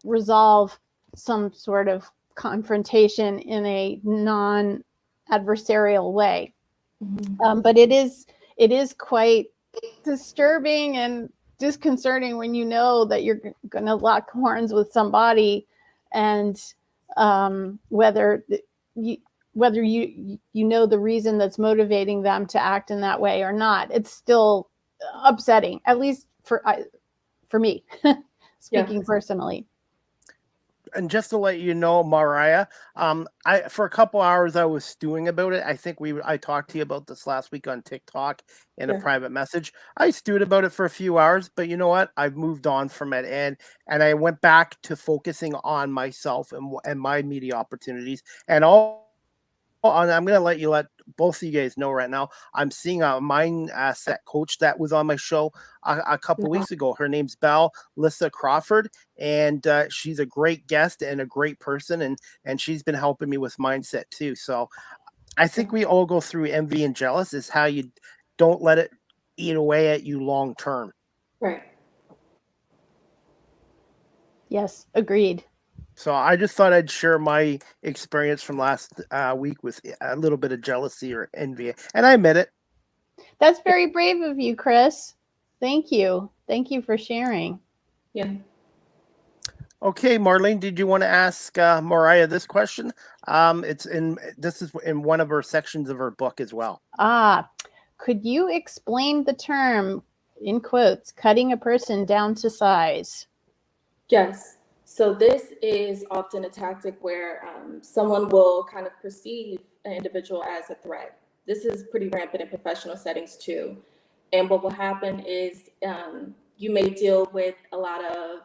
resolve some sort of confrontation in a non-adversarial way. But it is quite disturbing and disconcerting when you know that you're going to lock horns with somebody, and whether you know the reason that's motivating them to act in that way or not, it's still upsetting, at least for me, speaking personally.
And just to let you know, Mariah, I for a couple hours I was stewing about it. I think I talked to you about this last week on TikTok in a private message. I stewed about it for a few hours, but you know what? I've moved on from it, and I went back to focusing on myself and my media opportunities, and all. And I'm going to let both of you guys know right now. I'm seeing a mindset coach that was on my show a couple weeks ago. Her name's Lissa Crawford, and she's a great guest and a great person, and she's been helping me with mindset too. So I think we all go through envy and jealous. Is how you don't let it eat away at you long term.
Right.
Yes, agreed.
So I just thought I'd share my experience from last week with a little bit of jealousy or envy, and I admit it.
That's very brave of you, Chris. Thank you. Thank you for sharing.
Yeah.
Okay, Marlene, did you want to ask Mariah this question? This is in one of her sections of her book as well.
Could you explain the term, in quotes, cutting a person down to size?
Yes. So this is often a tactic where someone will kind of perceive an individual as a threat. This is pretty rampant in professional settings too. And what will happen is you may deal with a lot of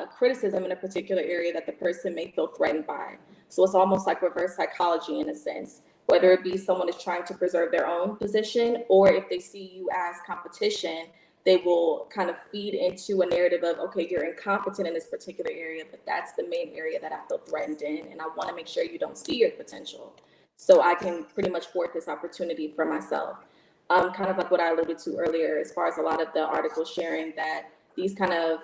criticism in a particular area that the person may feel threatened by. So it's almost like reverse psychology in a sense, whether it be someone is trying to preserve their own position, or if they see you as competition, they will kind of feed into a narrative of, okay, you're incompetent in this particular area, but that's the main area that I feel threatened in, and I want to make sure you don't see your potential. So I can pretty much thwart this opportunity for myself. Kind of like what I alluded to earlier, as far as a lot of the articles sharing that these kind of,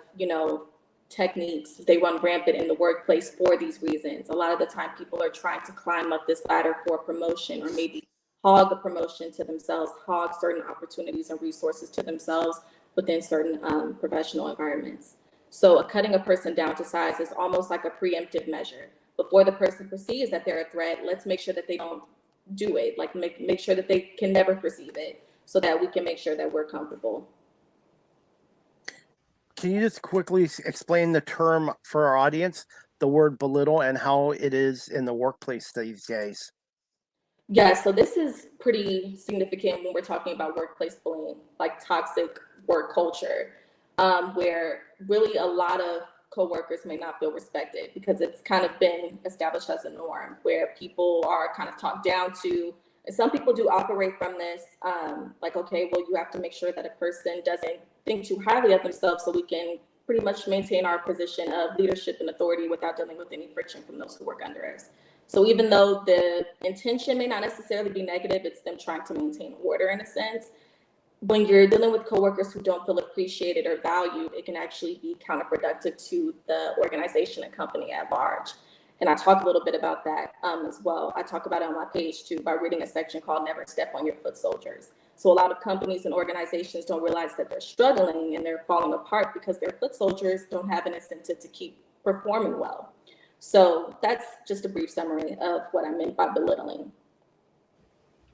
techniques, they run rampant in the workplace for these reasons. A lot of the time people are trying to climb up this ladder for a promotion, or maybe hog a promotion to themselves, hog certain opportunities and resources to themselves within certain professional environments. So cutting a person down to size is almost like a preemptive measure. Before the person perceives that they're a threat, let's make sure that they don't do it, like make sure that they can never perceive it, so that we can make sure that we're comfortable.
Can you just quickly explain the term for our audience, the word belittle, and how it is in the workplace these days?
Yeah, so this is pretty significant when we're talking about workplace bullying, like toxic work culture, where really a lot of coworkers may not feel respected because it's kind of been established as a norm where people are kind of talked down to. And some people do operate from this, like, okay, well, you have to make sure that a person doesn't think too highly of themselves so we can pretty much maintain our position of leadership and authority without dealing with any friction from those who work under us. So even though the intention may not necessarily be negative, it's them trying to maintain order in a sense. When you're dealing with coworkers who don't feel appreciated or valued, it can actually be counterproductive to the organization and company at large. And I talk a little bit about that as well. I talk about it on my page too by reading a section called Never Step on Your Foot Soldiers. So a lot of companies and organizations don't realize that they're struggling and they're falling apart because their foot soldiers don't have an incentive to keep performing well. So that's just a brief summary of what I meant by belittling.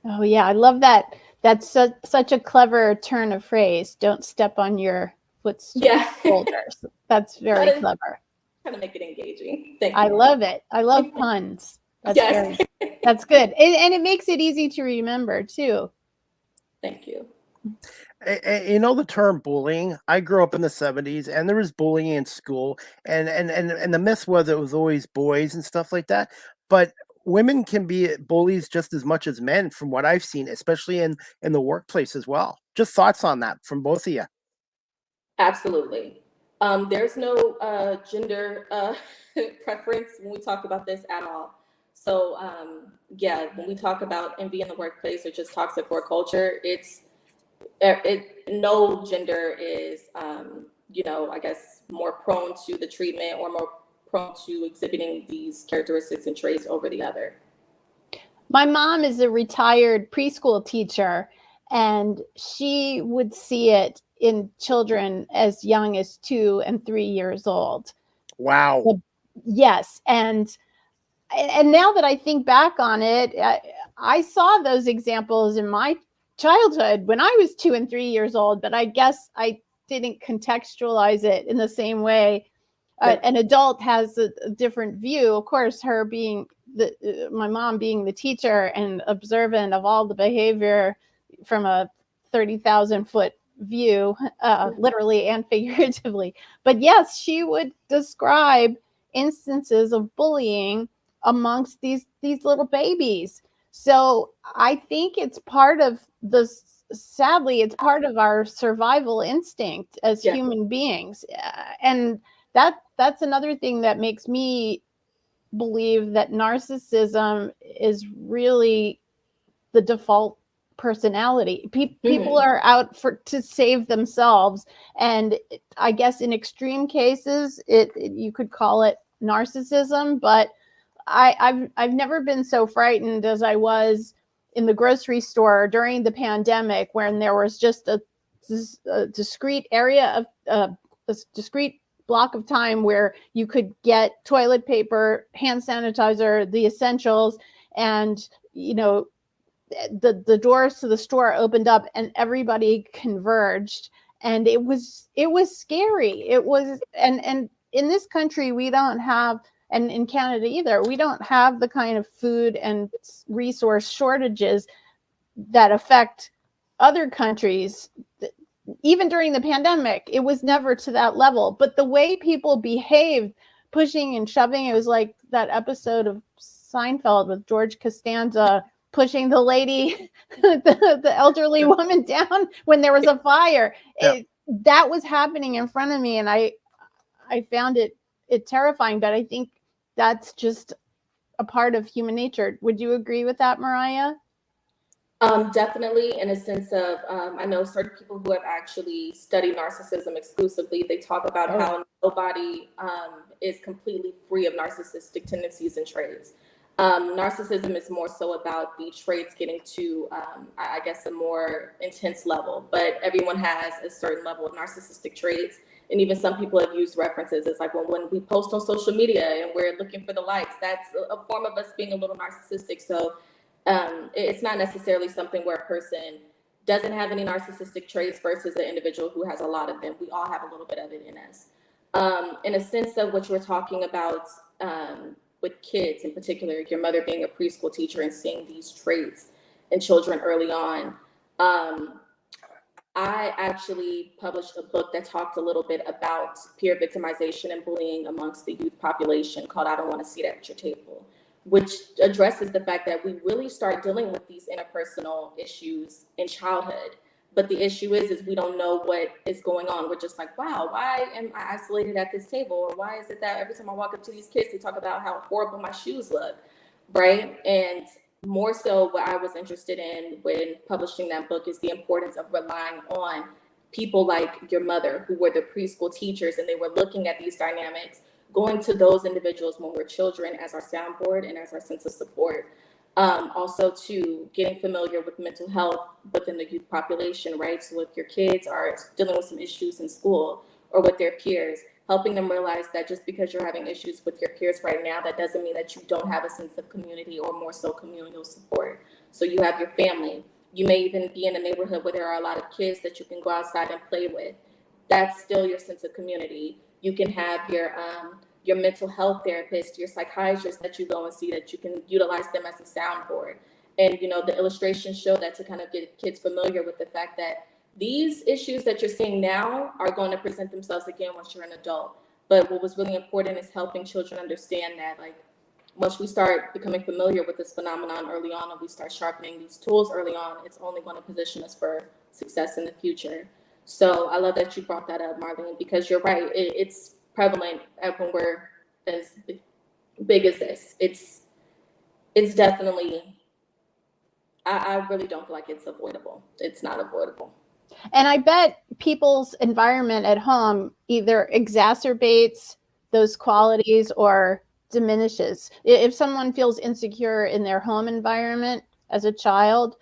Oh yeah, I love that. That's such a clever turn of phrase. Don't step on your foot soldiers. That's very clever.
Trying to make it engaging. Thank you.
I love it. I love puns. That's that's good. And it makes it easy to remember too.
Thank you.
You know the term bullying. I grew up in the 70s, and there was bullying in school, and the myth was it was always boys and stuff like that. But women can be bullies just as much as men, from what I've seen, especially in the workplace as well. Just thoughts on that from both of you.
Absolutely. There's no gender preference when we talk about this at all. So yeah, when we talk about envy in the workplace or just toxic work culture, no gender is I guess more prone to the treatment or more prone to exhibiting these characteristics and traits over the other?
My mom is a retired preschool teacher, and she would see it in children as young as 2 and 3 years old.
Wow.
Yes, and now that I think back on it, I saw those examples in my childhood when I was 2 and 3 years old, but I guess I didn't contextualize it in the same way. An adult has a different view. Of course, her being my mom being the teacher and observant of all the behavior from a 30,000 foot view, literally and figuratively. But yes, she would describe instances of bullying amongst these little babies. So I think it's part of sadly, it's part of our survival instinct as human beings. And that's another thing that makes me believe that narcissism is really the default personality. People are out to save themselves, and I guess in extreme cases, you could call it narcissism. But I've never been so frightened as I was in the grocery store during the pandemic, when there was just a discrete area of a discrete block of time where you could get toilet paper, hand sanitizer, the essentials, and the doors to the store opened up and everybody converged, and it was scary. It was, and in this country we don't have, and in Canada either, we don't have the kind of food and resource shortages that affect other countries. Even during the pandemic, it was never to that level. But the way people behaved, pushing and shoving, it was like that episode of Seinfeld with George Costanza pushing the lady, the elderly woman down when there was a fire. That was happening in front of me, and I found it terrifying. But I think that's just a part of human nature. Would you agree with that, Mariah?
Definitely, in a sense of, I know certain people who have actually studied narcissism exclusively. They talk about how nobody is completely free of narcissistic tendencies and traits. Narcissism is more so about the traits getting to, I guess, a more intense level, but everyone has a certain level of narcissistic traits. And even some people have used references. It's like, well, when we post on social media and we're looking for the likes, that's a form of us being a little narcissistic. So it's not necessarily something where a person doesn't have any narcissistic traits versus an individual who has a lot of them. We all have a little bit of it in us. In a sense of what you were talking about with kids in particular, your mother being a preschool teacher and seeing these traits in children early on. I actually published a book that talked a little bit about peer victimization and bullying amongst the youth population, called I Don't Want to See That at Your Table, which addresses the fact that we really start dealing with these interpersonal issues in childhood. But the issue is we don't know what is going on. We're just like, wow, why am I isolated at this table? Or why is it that every time I walk up to these kids, they talk about how horrible my shoes look, right? And more so what I was interested in when publishing that book is the importance of relying on people like your mother, who were the preschool teachers, and they were looking at these dynamics, going to those individuals when we're children as our soundboard and as our sense of support. Also to getting familiar with mental health within the youth population, right? So if your kids are dealing with some issues in school or with their peers, helping them realize that just because you're having issues with your peers right now, that doesn't mean that you don't have a sense of community or more so communal support. So you have your family. You may even be in a neighborhood where there are a lot of kids that you can go outside and play with. That's still your sense of community. You can have your mental health therapist, your psychiatrist that you go and see, that you can utilize them as a soundboard. And, the illustrations show that to kind of get kids familiar with the fact that these issues that you're seeing now are going to present themselves again once you're an adult. But what was really important is helping children understand that, like, once we start becoming familiar with this phenomenon early on and we start sharpening these tools early on, it's only going to position us for success in the future. So I love that you brought that up, Marlene, because you're right. It's prevalent when we're as big as this. It's definitely, I really don't feel like it's avoidable. It's not avoidable.
And I bet people's environment at home either exacerbates those qualities or diminishes. If someone feels insecure in their home environment as a child,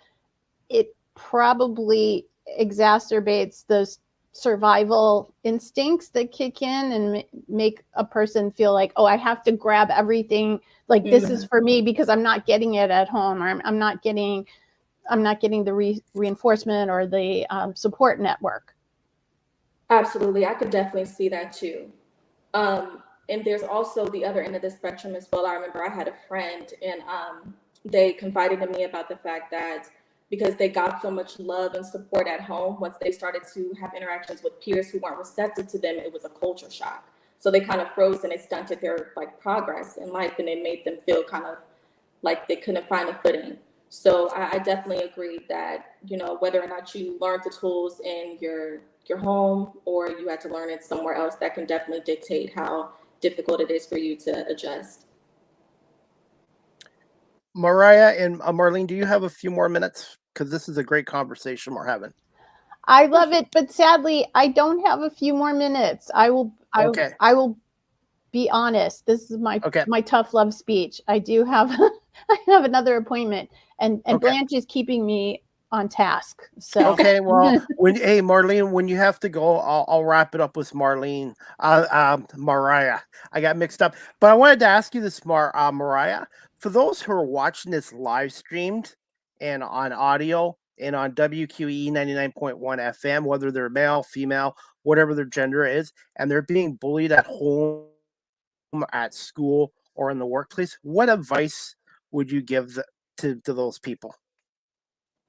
it probably exacerbates those survival instincts that kick in and make a person feel like, oh, I have to grab everything, like this is for me because I'm not getting it at home, or I'm not getting the reinforcement or the support network.
Absolutely. I could definitely see that too. And there's also the other end of the spectrum as well. I remember I had a friend, and they confided in me about the fact that because they got so much love and support at home, once they started to have interactions with peers who weren't receptive to them, it was a culture shock. So they kind of froze, and it stunted their like progress in life, and it made them feel kind of like they couldn't find a footing. So I definitely agree that, you know, whether or not you learned the tools in your home or you had to learn it somewhere else, that can definitely dictate how difficult it is for you to adjust.
Mariah and Marlene, do you have a few more minutes? Because this is a great conversation we're having.
I love it, but sadly, I don't have a few more minutes. I will be honest. This is my tough love speech. I do have I have another appointment, and Blanche is keeping me on task. So
okay, well, hey Marlene, when you have to go, I'll wrap it up with Marlene. Mariah, I got mixed up, but I wanted to ask you this, Mariah. For those who are watching this live streamed and on audio and on WQE 99.1 FM, whether they're male, female, whatever their gender is, and they're being bullied at home, at school, or in the workplace, what advice would you give to those people?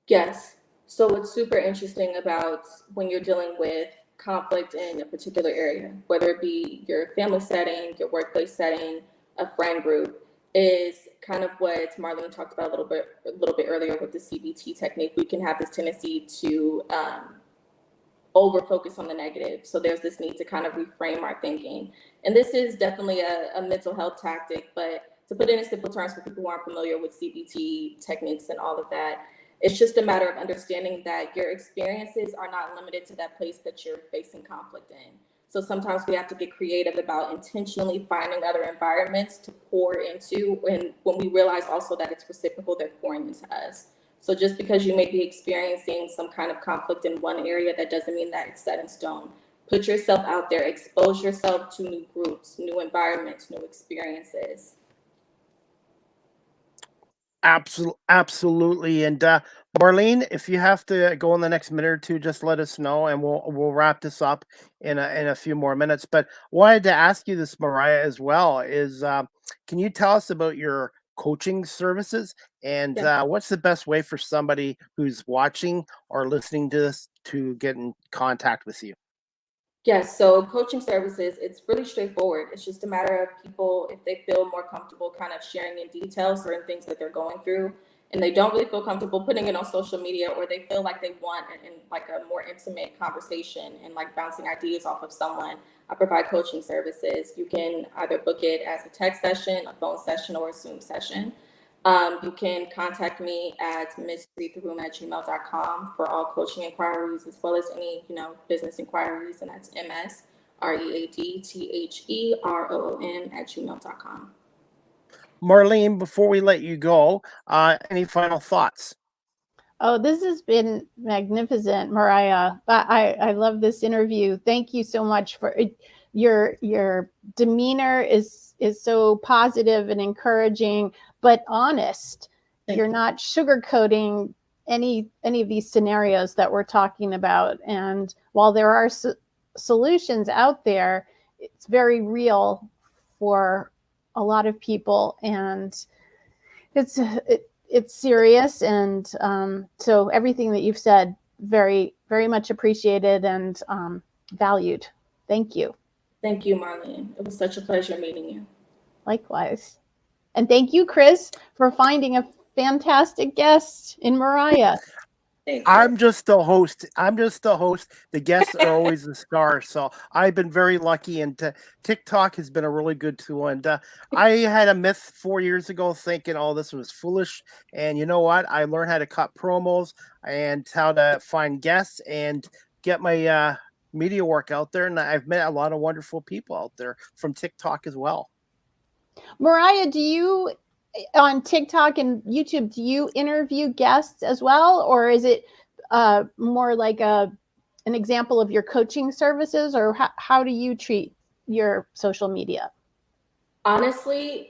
Yes. So what's super interesting about when you're dealing with conflict in a particular area, whether it be your family setting, your workplace setting, a friend group, is kind of what Marlene talked about a little bit earlier with the CBT technique. We can have this tendency to over focus on the negative. So there's this need to kind of reframe our thinking. And this is definitely a mental health tactic, but to put it in simple terms for people who aren't familiar with CBT techniques and all of that, it's just a matter of understanding that your experiences are not limited to that place that you're facing conflict in. So sometimes we have to get creative about intentionally finding other environments to pour into, and when we realize also that it's reciprocal, they're pouring into us. So just because you may be experiencing some kind of conflict in one area, that doesn't mean that it's set in stone. Put yourself out there, expose yourself to new groups, new environments, new experiences.
Absolutely. And Marlene, if you have to go in the next minute or two, just let us know, and we'll wrap this up in a few more minutes. But wanted to ask you this, Mariah, as well. Is can you tell us about your coaching services, and what's the best way for somebody who's watching or listening to this to get in contact with you?
Yes, so coaching services, it's really straightforward. It's just a matter of people, if they feel more comfortable kind of sharing in detail certain things that they're going through, and they don't really feel comfortable putting it on social media, or they feel like they want like a more intimate conversation and like bouncing ideas off of someone, I provide coaching services. You can either book it as a text session, a phone session, or a Zoom session. You can contact me at MsReadTheRoom@gmail.com for all coaching inquiries, as well as any, business inquiries, and that's MsReadTheRoom@gmail.com.
Marlene, before we let you go, any final thoughts?
Oh, this has been magnificent, Mariah. I love this interview. Thank you so much for it. Your demeanor is so positive and encouraging, but honest. You're not sugarcoating any of these scenarios that we're talking about. And while there are solutions out there, it's very real for a lot of people, and it's serious. And so everything that you've said, very, very much appreciated and valued. Thank you.
Thank you, Marlene. It was such a pleasure meeting you.
Likewise. And thank you, Chris, for finding a fantastic guest in Mariah.
Thank you.
I'm just the host. I'm just the host. The guests are always the stars. So I've been very lucky, and TikTok has been a really good tool. And I had a myth 4 years ago, thinking, "Oh, this was foolish." And you know what? I learned how to cut promos and how to find guests and get my media work out there. And I've met a lot of wonderful people out there from TikTok as well.
Mariah, do you on TikTok and YouTube, do you interview guests as well, or is it more like an example of your coaching services, or how do you treat your social media?
Honestly,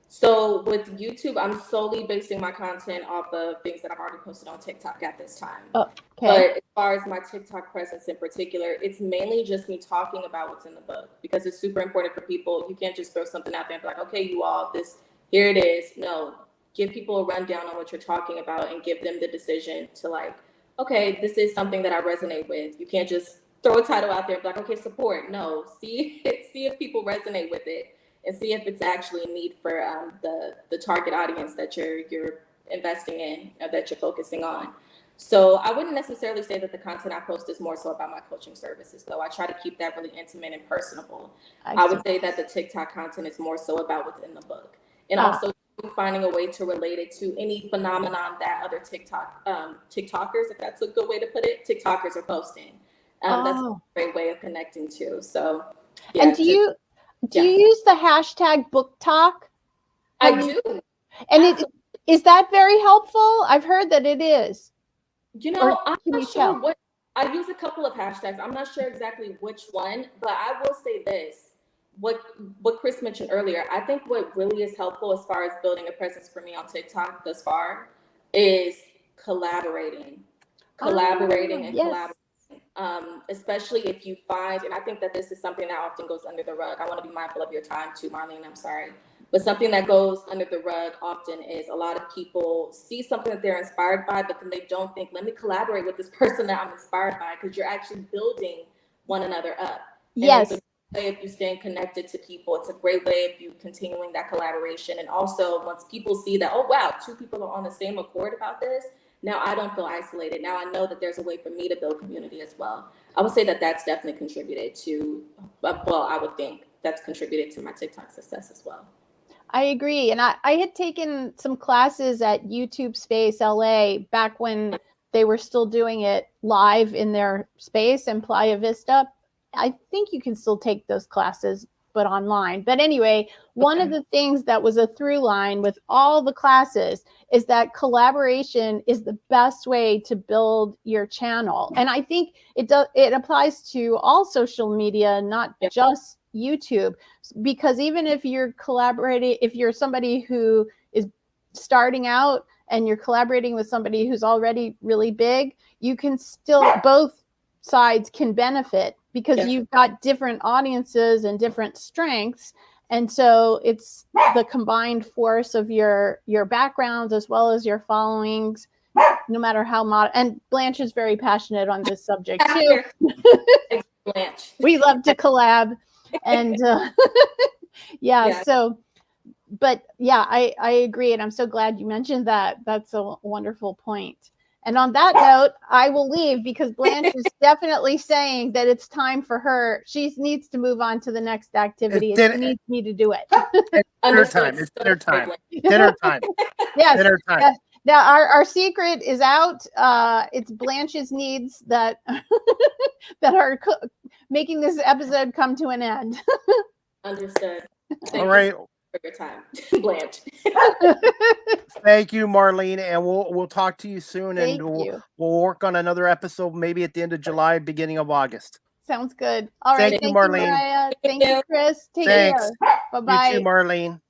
so with YouTube, I'm solely basing my content off of things that I've already posted on TikTok at this time.
Oh, okay.
But as far as my TikTok presence in particular, it's mainly just me talking about what's in the book because it's super important for people. You can't just throw something out there and be like, okay, you all, this, here it is. No, give people a rundown on what you're talking about and give them the decision to like, okay, this is something that I resonate with. You can't just throw a title out there and be like, okay, support. No, see if people resonate with it and see if it's actually a need for the target audience that you're investing in, that you're focusing on. So I wouldn't necessarily say that the content I post is more so about my coaching services, though. I try to keep that really intimate and personable. I would say that the TikTok content is more so about what's in the book, and also finding a way to relate it to any phenomenon that other TikTokers, if that's a good way to put it, TikTokers are posting. That's a great way of connecting too. So, yeah,
and do you use the hashtag book talk?
I do.
And is that very helpful? I've heard that it is.
You know, I'm not sure what, I use a couple of hashtags. I'm not sure exactly which one, but I will say this. What Chris mentioned earlier, I think what really is helpful as far as building a presence for me on TikTok thus far is collaborating. Collaborating. Especially if you find, and I think that this is something that often goes under the rug. I want to be mindful of your time too, Marlene, I'm sorry. But something that goes under the rug often is a lot of people see something that they're inspired by, but then they don't think, let me collaborate with this person that I'm inspired by, because you're actually building one another up.
Yes.
And it's a way of you staying connected to people. It's a great way of you continuing that collaboration. And also once people see that, oh, wow, two people are on the same accord about this, now I don't feel isolated. Now I know that there's a way for me to build community as well. I would say that that's definitely contributed to, well, I would think that's contributed to my TikTok success as well.
I agree. And I had taken some classes at YouTube Space LA back when they were still doing it live in their space in Playa Vista. I think you can still take those classes, but online. But anyway, one of the things that was a through line with all the classes is that collaboration is the best way to build your channel. And I think it applies to all social media, not just YouTube, because even if you're collaborating, if you're somebody who is starting out and you're collaborating with somebody who's already really big, you can still, both sides can benefit because you've got different audiences and different strengths. And so it's the combined force of your backgrounds as well as your followings, no matter how and Blanche is very passionate on this subject too.
Blanche.
We love to collab. And so, but yeah, I agree. And I'm so glad you mentioned that. That's a wonderful point. And on that note, I will leave because Blanche is definitely saying that it's time for her. She needs to move on to the next activity. And she needs me to do it.
It's dinner time. It's dinner time. Dinner time.
Yes.
Dinner time.
Yes. Now our secret is out. It's Blanche's needs that that are making this episode come to an end.
Understood.
All right.
For your time, Blanche.
Thank you, Marlene, and we'll talk to you soon, and
we'll
work on another episode maybe at the end of July, beginning of August.
Sounds good. All right.
Thank you, Marlene.
Mariah. Thank you, Chris. Take care. Bye-bye.
You too, Marlene.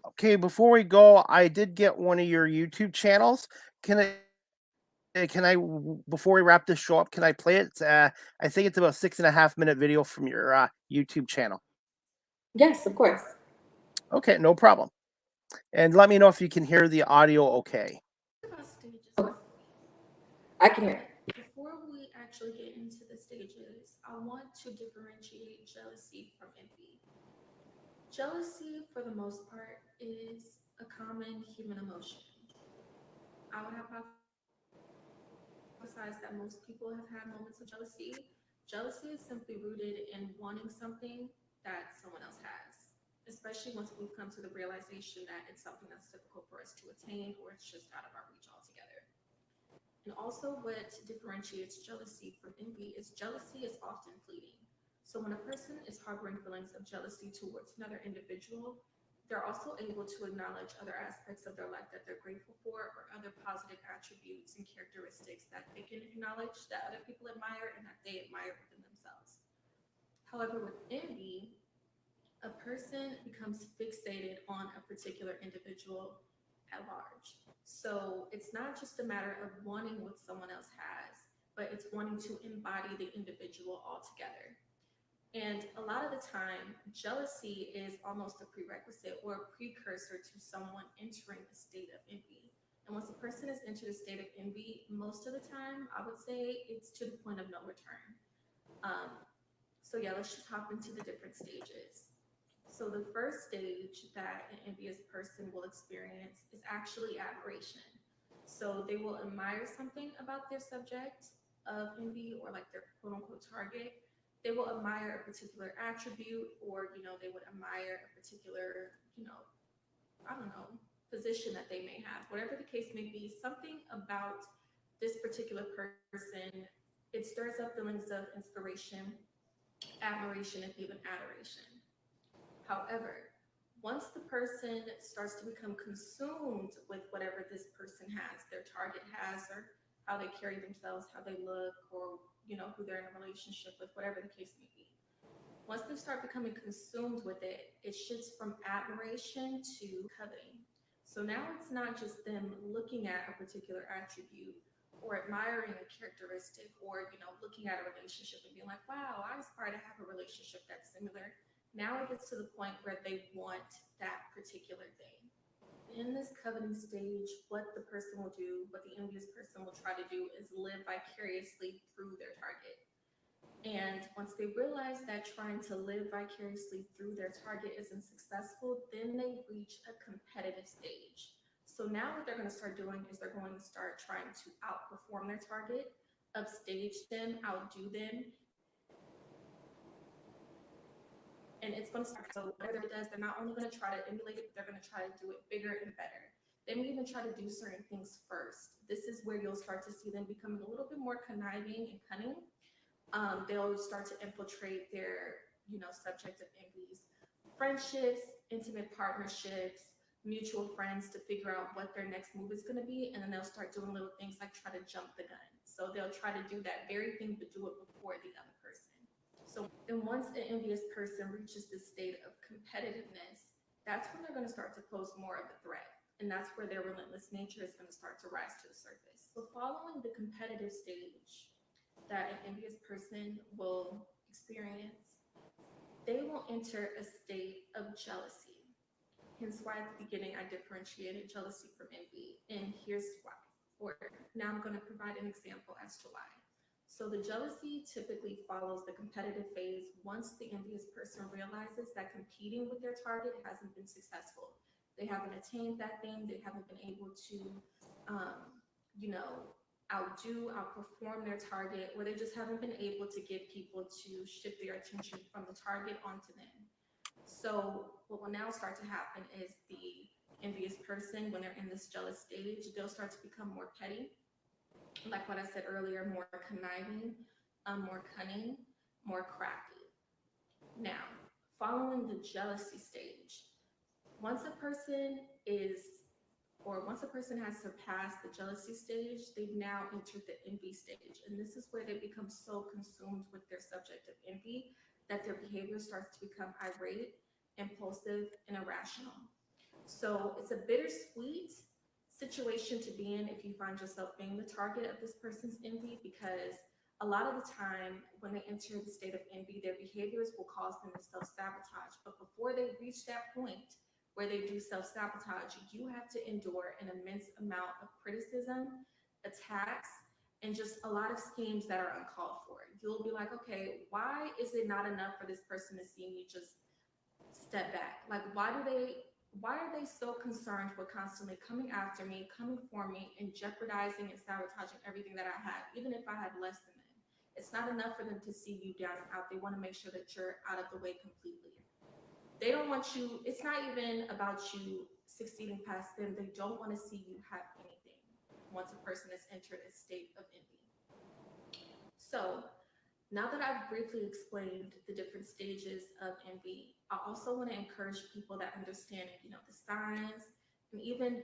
Okay, before we go, I did get one of your YouTube channels. Can I before we wrap this show up, can I play it? I think it's about 6.5-minute video from your YouTube channel.
Yes, of course.
Okay, no problem. And let me know if you can hear the audio okay.
I can hear it.
Before we actually get into the stages, I want to differentiate jealousy from envy. Jealousy, for the most part, is a common human emotion. I would hypothesize emphasize that most people have had moments of jealousy. Jealousy is simply rooted in wanting something that someone else has, especially once we've come to the realization that it's something that's difficult for us to attain or it's just out of our reach altogether. And also, what differentiates jealousy from envy is jealousy is often fleeting. So, when a person is harboring feelings of jealousy towards another individual, they're also able to acknowledge other aspects of their life that they're grateful for or other positive attributes and characteristics that they can acknowledge that other people admire and that they admire within themselves. However, with envy, a person becomes fixated on a particular individual at large. So it's not just a matter of wanting what someone else has, but it's wanting to embody the individual altogether. And a lot of the time, jealousy is almost a prerequisite or a precursor to someone entering a state of envy. And once a person has entered a state of envy, most of the time, I would say it's to the point of no return. Um, so yeah, let's just hop into the different stages. So the first stage that an envious person will experience is actually admiration. So they will admire something about their subject of envy or like their quote unquote target. They will admire a particular attribute or, they would admire a particular, I don't know, position that they may have. Whatever the case may be, something about this particular person, it stirs up feelings of inspiration, admiration, and even adoration. However, once the person starts to become consumed with whatever this person has, their target has, or how they carry themselves, how they look, or who they're in a relationship with, whatever the case may be. Once they start becoming consumed with it, it shifts from admiration to coveting. So now it's not just them looking at a particular attribute or admiring a characteristic or looking at a relationship and being like, wow, I aspire to have a relationship that's similar. Now it gets to the point where they want that particular thing. In this coveting stage, what the person will do, what the envious person will try to do is live vicariously through their target. And once they realize that trying to live vicariously through their target isn't successful, then they reach a competitive stage. So now what they're going to start doing is they're going to start trying to outperform their target, upstage them, outdo them. And it's going to start, so whatever it does, they're not only going to try to emulate it, but they're going to try to do it bigger and better. They may even try to do certain things first. This is where you'll start to see them becoming a little bit more conniving and cunning. They'll start to infiltrate their, subject of envy's friendships, intimate partnerships, mutual friends to figure out what their next move is going to be. And then they'll start doing little things like try to jump the gun. So they'll try to do that very thing, but do it before the other person. So, and once an envious person reaches this state of competitiveness, that's when they're going to start to pose more of a threat. And that's where their relentless nature is going to start to rise to the surface. So following the competitive stage that an envious person will experience, they will enter a state of jealousy. Hence why at the beginning I differentiated jealousy from envy. And here's why. Or now I'm going to provide an example as to why. So the jealousy typically follows the competitive phase once the envious person realizes that competing with their target hasn't been successful. They haven't attained that thing. They haven't been able to, outperform their target, or they just haven't been able to get people to shift their attention from the target onto them. So what will now start to happen is the envious person, when they're in this jealous stage, they'll start to become more petty. Like what I said earlier, more conniving, more cunning, more crafty. Now, following the jealousy stage, once a person has surpassed the jealousy stage, they've now entered the envy stage. And this is where they become so consumed with their subject of envy that their behavior starts to become irate, impulsive, and irrational. So it's a bittersweet situation to be in if you find yourself being the target of this person's envy, because a lot of the time when they enter the state of envy, their behaviors will cause them to self-sabotage. But before they reach that point where they do self-sabotage, you have to endure an immense amount of criticism, attacks, and just a lot of schemes that are uncalled for. You'll be like, okay, why is it not enough for this person to see me just step back? Like, why do they Why are they so concerned with constantly coming after me, coming for me, and jeopardizing and sabotaging everything that I have, even if I have less than them? It's not enough for them to see you down and out. They want to make sure that you're out of the way completely. They don't want you, it's not even about you succeeding past them. They don't want to see you have anything once a person has entered a state of envy. So, now that I've briefly explained the different stages of envy, I also want to encourage people that understanding, the signs and even,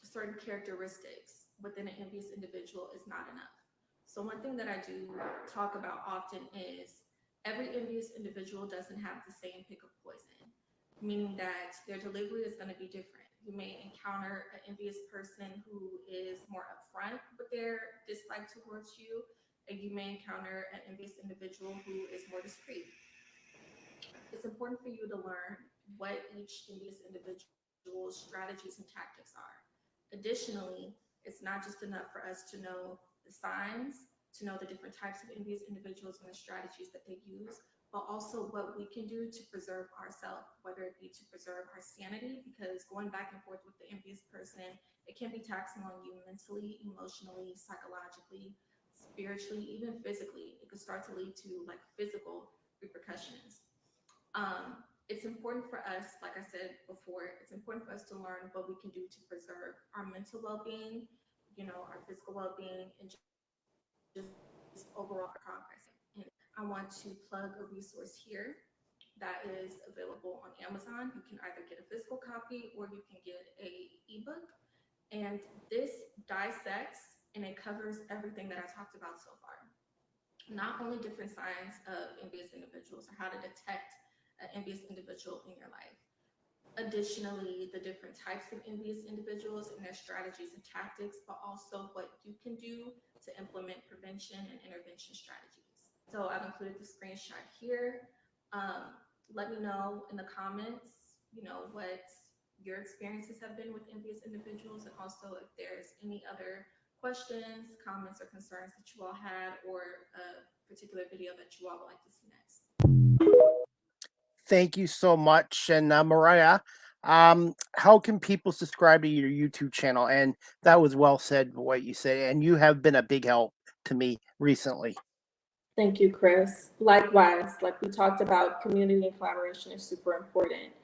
certain characteristics within an envious individual is not enough. So one thing that I do talk about often is every envious individual doesn't have the same pick of poison, meaning that their delivery is going to be different. You may encounter an envious person who is more upfront with their dislike towards you, and you may encounter an envious individual who is more discreet. It's important for you to learn what each envious individual's strategies and tactics are. Additionally, it's not just enough for us to know the signs, to know the different types of envious individuals and the strategies that they use, but also what we can do to preserve ourselves, whether it be to preserve our sanity, because going back and forth with the envious person, it can be taxing on you mentally, emotionally, psychologically, spiritually, even physically. It could start to lead to like physical repercussions. It's important for us, like I said before, it's important for us to learn what we can do to preserve our mental well-being, our physical well-being, and just overall progress. And I want to plug a resource here that is available on Amazon. You can either get a physical copy or you can get a ebook. And this dissects and it covers everything that I talked about so far. Not only different signs of envious individuals or how to detect an envious individual in your life. Additionally, the different types of envious individuals and their strategies and tactics, but also what you can do to implement prevention and intervention strategies. So I've included the screenshot here. Let me know in the comments, what your experiences have been with envious individuals, and also if there's any other questions, comments, or concerns that you all had, or a particular video that you all would like to see next.
Thank you so much. And Mariah, how can people subscribe to your YouTube channel? And that was well said, what you said. And you have been a big help to me recently.
Thank you, Chris. Likewise, like we talked about, community and collaboration is super important.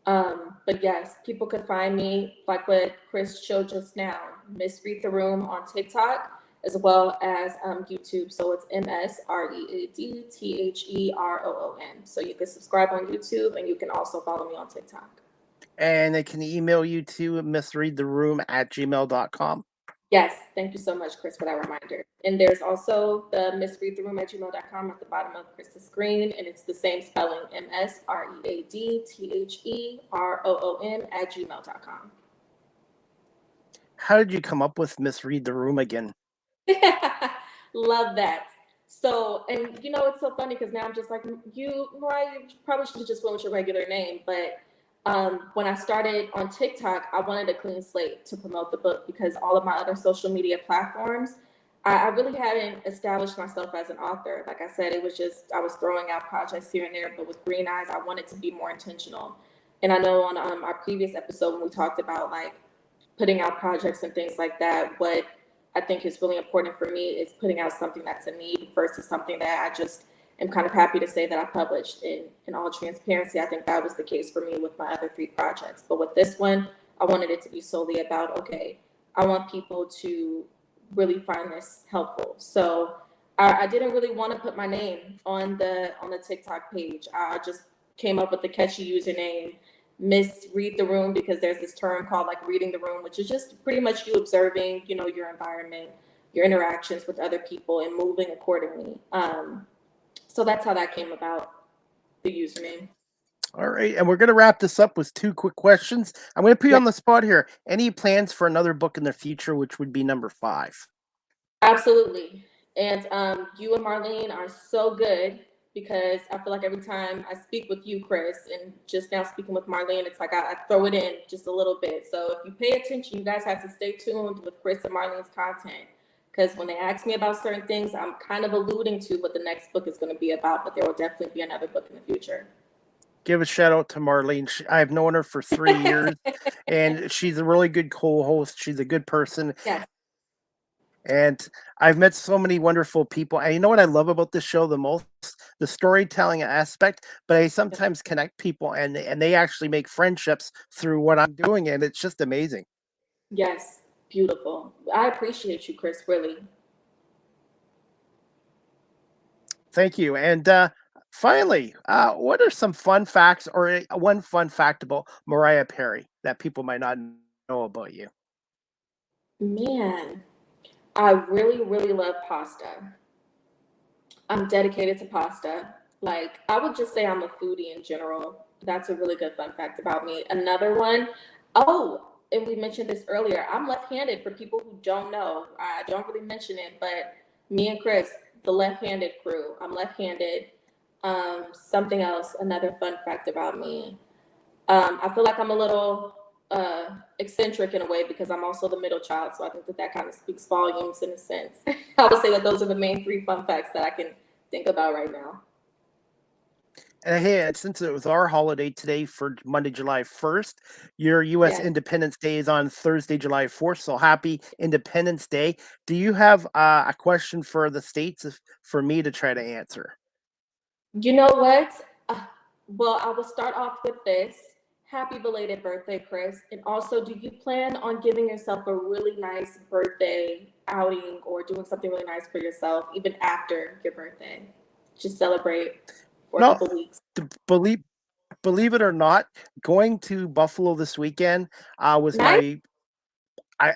But yes, people could find me, like what Chris showed just now, MsReadTheRoom on TikTok, as well as YouTube. So it's MsReadTheRoom. So you can subscribe on YouTube and you can also follow me on TikTok.
And they can email you to MsReadTheRoom@gmail.com.
Yes, thank you so much, Chris, for that reminder. And there's also the MsReadTheRoom@gmail.com at the bottom of Chris's screen, and it's the same spelling, MsReadTheRoom@gmail.com.
How did you come up with Misread the Room again?
Love that. So, and it's so funny because now I'm just like, Mariah, you probably should have just went with your regular name. But when I started on TikTok, I wanted a clean slate to promote the book because all of my other social media platforms, I really hadn't established myself as an author. Like I said, it was just, I was throwing out projects here and there, but with Green Eyes, I wanted to be more intentional. And I know on our previous episode when we talked about like putting out projects and things like that, what I think is really important for me is putting out something that's a need versus something that I just am kind of happy to say that I published. In all transparency, I think that was the case for me with my other 3 projects. But with this one, I wanted it to be solely about, okay, I want people to really find this helpful. So I didn't really want to put my name on the TikTok page. I just came up with the catchy username, MsRead the Room, because there's this term called like reading the room, which is just pretty much you observing, your environment, your interactions with other people and moving accordingly. So that's how that came about, the username.
All right. And we're going to wrap this up with 2 quick questions. I'm going to put you on the spot here. Any plans for another book in the future, which would be number 5?
Absolutely. And you and Marlene are so good because I feel like every time I speak with you, Chris, and just now speaking with Marlene, it's like I throw it in just a little bit. So if you pay attention, you guys have to stay tuned with Chris and Marlene's content. Because when they ask me about certain things, I'm kind of alluding to what the next book is going to be about, but there will definitely be another book in the future.
give a shout out to Marlene. I've known her for 3 years, and she's a really good co-host. She's a good person,
Yes.
and I've met so many wonderful people. And you know what I love about this show the most? The storytelling aspect. But I sometimes connect people, and they actually make friendships through what I'm doing, and it's just amazing.
Yes. Beautiful. I appreciate you, Chris, really.
Thank you. And finally, what are some fun facts or one fun fact about Mariah Perry that people might not know about you?
Man, I really, really love pasta. I'm dedicated to pasta. Like, I would just say I'm a foodie in general. That's a really good fun fact about me. Another one, oh, and we mentioned this earlier, I'm left-handed for people who don't know. I don't really mention it, but me and Chris, the left-handed crew, I'm left-handed. Something else, another fun fact about me. I feel like I'm a little eccentric in a way because I'm also the middle child. So I think that that kind of speaks volumes in a sense. I would say that those are the main three fun facts that I can think about right now.
And hey, and since it was our holiday today for Monday, July 1st, your U.S.
Yes.
Independence Day is on Thursday, July 4th. So happy Independence Day. Do you have a question for the States for me to try to answer?
You know what? Well, I will start off with this. Happy belated birthday, Chris. And also, do you plan on giving yourself a really nice birthday outing or doing something really nice for yourself even after your birthday? Just celebrate for a
No,
couple weeks.
believe it or not, going to Buffalo this weekend was
Nice.
my. I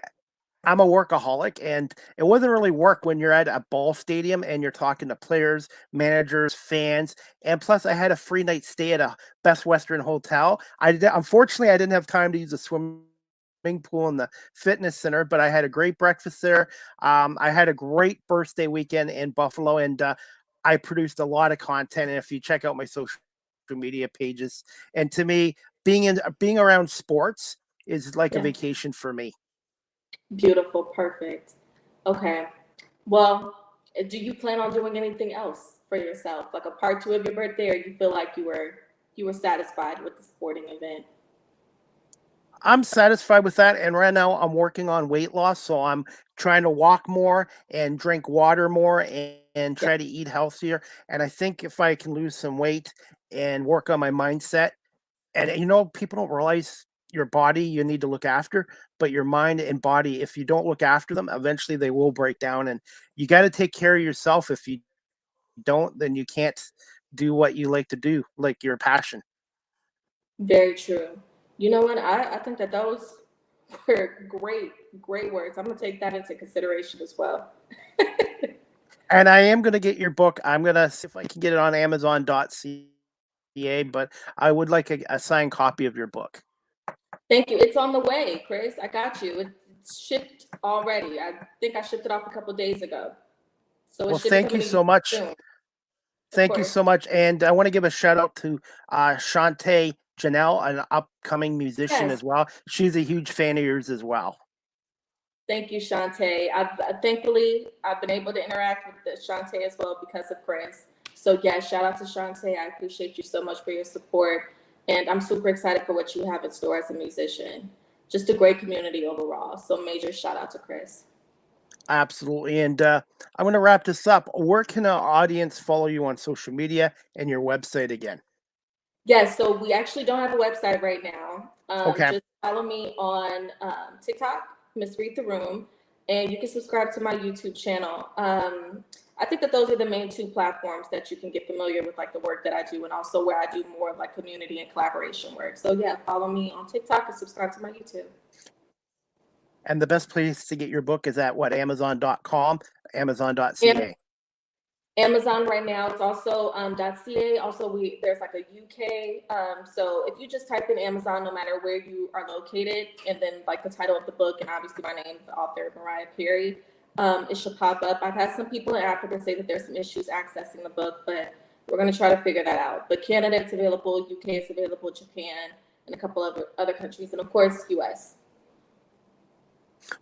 I'm a workaholic, and it wasn't really work when you're at a ball stadium and you're talking to players, managers, fans, and plus I had a free night stay at a Best Western hotel. Unfortunately, I didn't have time to use the swimming pool in the fitness center, but I had a great breakfast there. I had a great birthday weekend in Buffalo, and I produced a lot of content. And if you check out my social media pages, and to me, being around sports is like a
Yeah.
vacation for me.
Beautiful. Perfect. Okay. Well, do you plan on doing anything else for yourself, like a part two of your birthday, or you feel like you were satisfied with the sporting event?
I'm satisfied with that, and right now I'm working on weight loss, so I'm trying to walk more and drink water more and
Yeah.
try to eat healthier. And I think if I can lose some weight and work on my mindset, and people don't realize your body you need to look after, but your mind and body, if you don't look after them, eventually they will break down. And you got to take care of yourself. If you don't, then you can't do what you like to do, like your passion.
Very true. You know what? I think that those were great, great words. I'm gonna take that into consideration as well.
And I am going to get your book. I'm going to see if I can get it on Amazon.ca, but I would like a signed copy of your book.
Thank you. It's on the way, Chris. I got you. It's shipped already. I think I shipped it off a couple days ago. So it
Well,
should be
thank you
coming to you
so much.
soon. Of
Thank you so
course.
much. And I want to give a shout out to Shantae Janelle, an upcoming musician
Yes.
as well. She's a huge fan of yours as well.
Thank you, Shantae. Thankfully I've been able to interact with the Shantae as well because of Chris. So yeah, shout out to Shantae. I appreciate you so much for your support, and I'm super excited for what you have in store as a musician. Just a great community overall. So major shout out to Chris.
Absolutely. And I'm going to wrap this up. Where can our audience follow you on social media and your website again?
Yes, so we actually don't have a website right now.
Okay.
Just follow me on TikTok, MsReadTheRoom, and you can subscribe to my YouTube channel. I think that those are the main two platforms that you can get familiar with, like the work that I do, and also where I do more of like community and collaboration work. So yeah, follow me on TikTok and subscribe to my YouTube.
And the best place to get your book is at what? Amazon.com,
And
Amazon.ca.
Amazon right now. It's also .ca. Also, there's like a UK. So if you just type in Amazon, no matter where you are located, and then like the title of the book, and obviously my name, the author Mariah Perry, it should pop up. I've had some people in Africa say that there's some issues accessing the book, but we're going to try to figure that out. But Canada, it's available. UK is available. Japan, and a couple of other countries, and of course, US.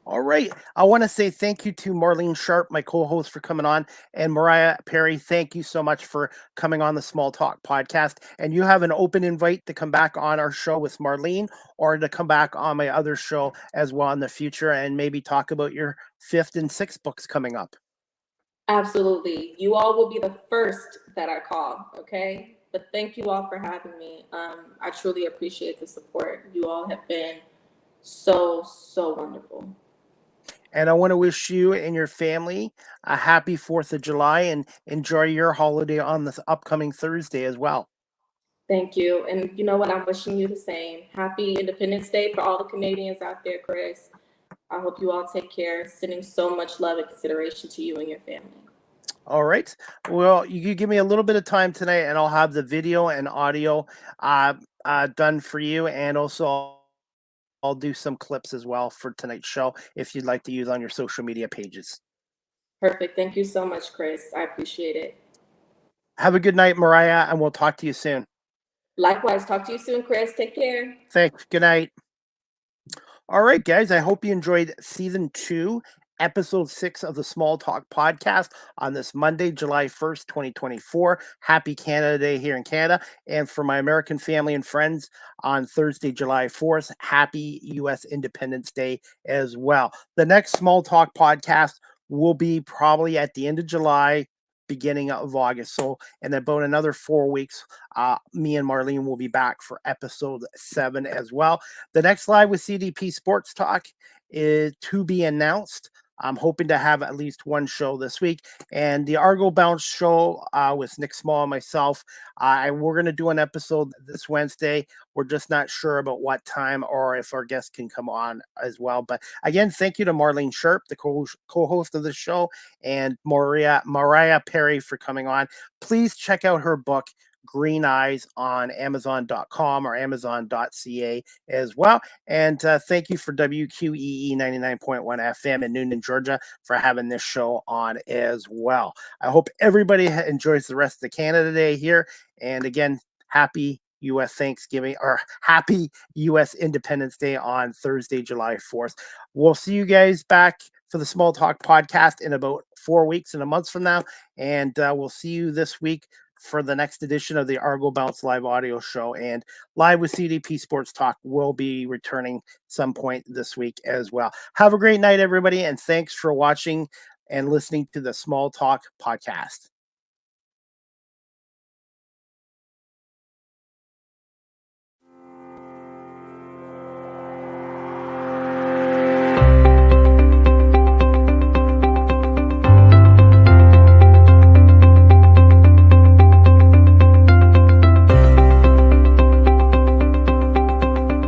All right. I want to say thank you to Marlene Sharp, my co-host, for coming on, and Mariah Perry. Thank you so much for coming on the Small Talk podcast. And you have an open invite to come back on our show with Marlene, or to come back on my other show as well in the future, and maybe talk about your fifth and sixth books coming up.
Absolutely. You all will be the first that I call, okay? But thank you all for having me. I truly appreciate the support. You all have been so wonderful.
And I want to wish you and your family a happy 4th of July, and enjoy your holiday on this upcoming Thursday as well.
Thank you. And you know what? I'm wishing you the same. Happy Independence Day for all the Canadians out there, Chris. I hope you all take care. Sending so much love and consideration to you and your family.
All right. Well, you give me a little bit of time tonight, and I'll have the video and audio done for you. And also, I'll do some clips as well for tonight's show if you'd like to use on your social media pages.
Perfect. Thank you so much, Chris. I appreciate it.
Have a good night, Mariah, and we'll talk to you soon.
Likewise. Talk to you soon, Chris. Take care.
Thanks. Good night. All right, guys. I hope you enjoyed season 2, episode 6 of the Small Talk podcast on this Monday, July 1st, 2024. Happy Canada Day here in Canada. And for my American family and friends on Thursday, July 4th, happy U.S. Independence Day as well. The next Small Talk podcast will be probably at the end of July, beginning of August. So in about another 4 weeks, me and Marlene will be back for episode 7 as well. The next live with CDP Sports Talk is to be announced. I'm hoping to have at least one show this week. And the Argo Bounce show with Nick Small and myself, we're going to do an episode this Wednesday. We're just not sure about what time or if our guests can come on as well. But again, thank you to Marlene Sharp, the co-host of the show, and Mariah Perry for coming on. Please check out her book, Green Eyes, on Amazon.com or Amazon.ca as well. And thank you for WQEE 99.1 FM in Noonan, Georgia, for having this show on as well. I hope everybody enjoys the rest of the Canada Day here. And again, happy U.S. Thanksgiving, or happy U.S. Independence Day on Thursday, July 4th. We'll see you guys back for the Small Talk podcast in about 4 weeks and a month from now. And we'll see you this week for the next edition of the Argo Bounce live audio show. And live with CDP Sports Talk will be returning some point this week as well. Have a great night, everybody. And thanks for watching and listening to the Small Talk podcast.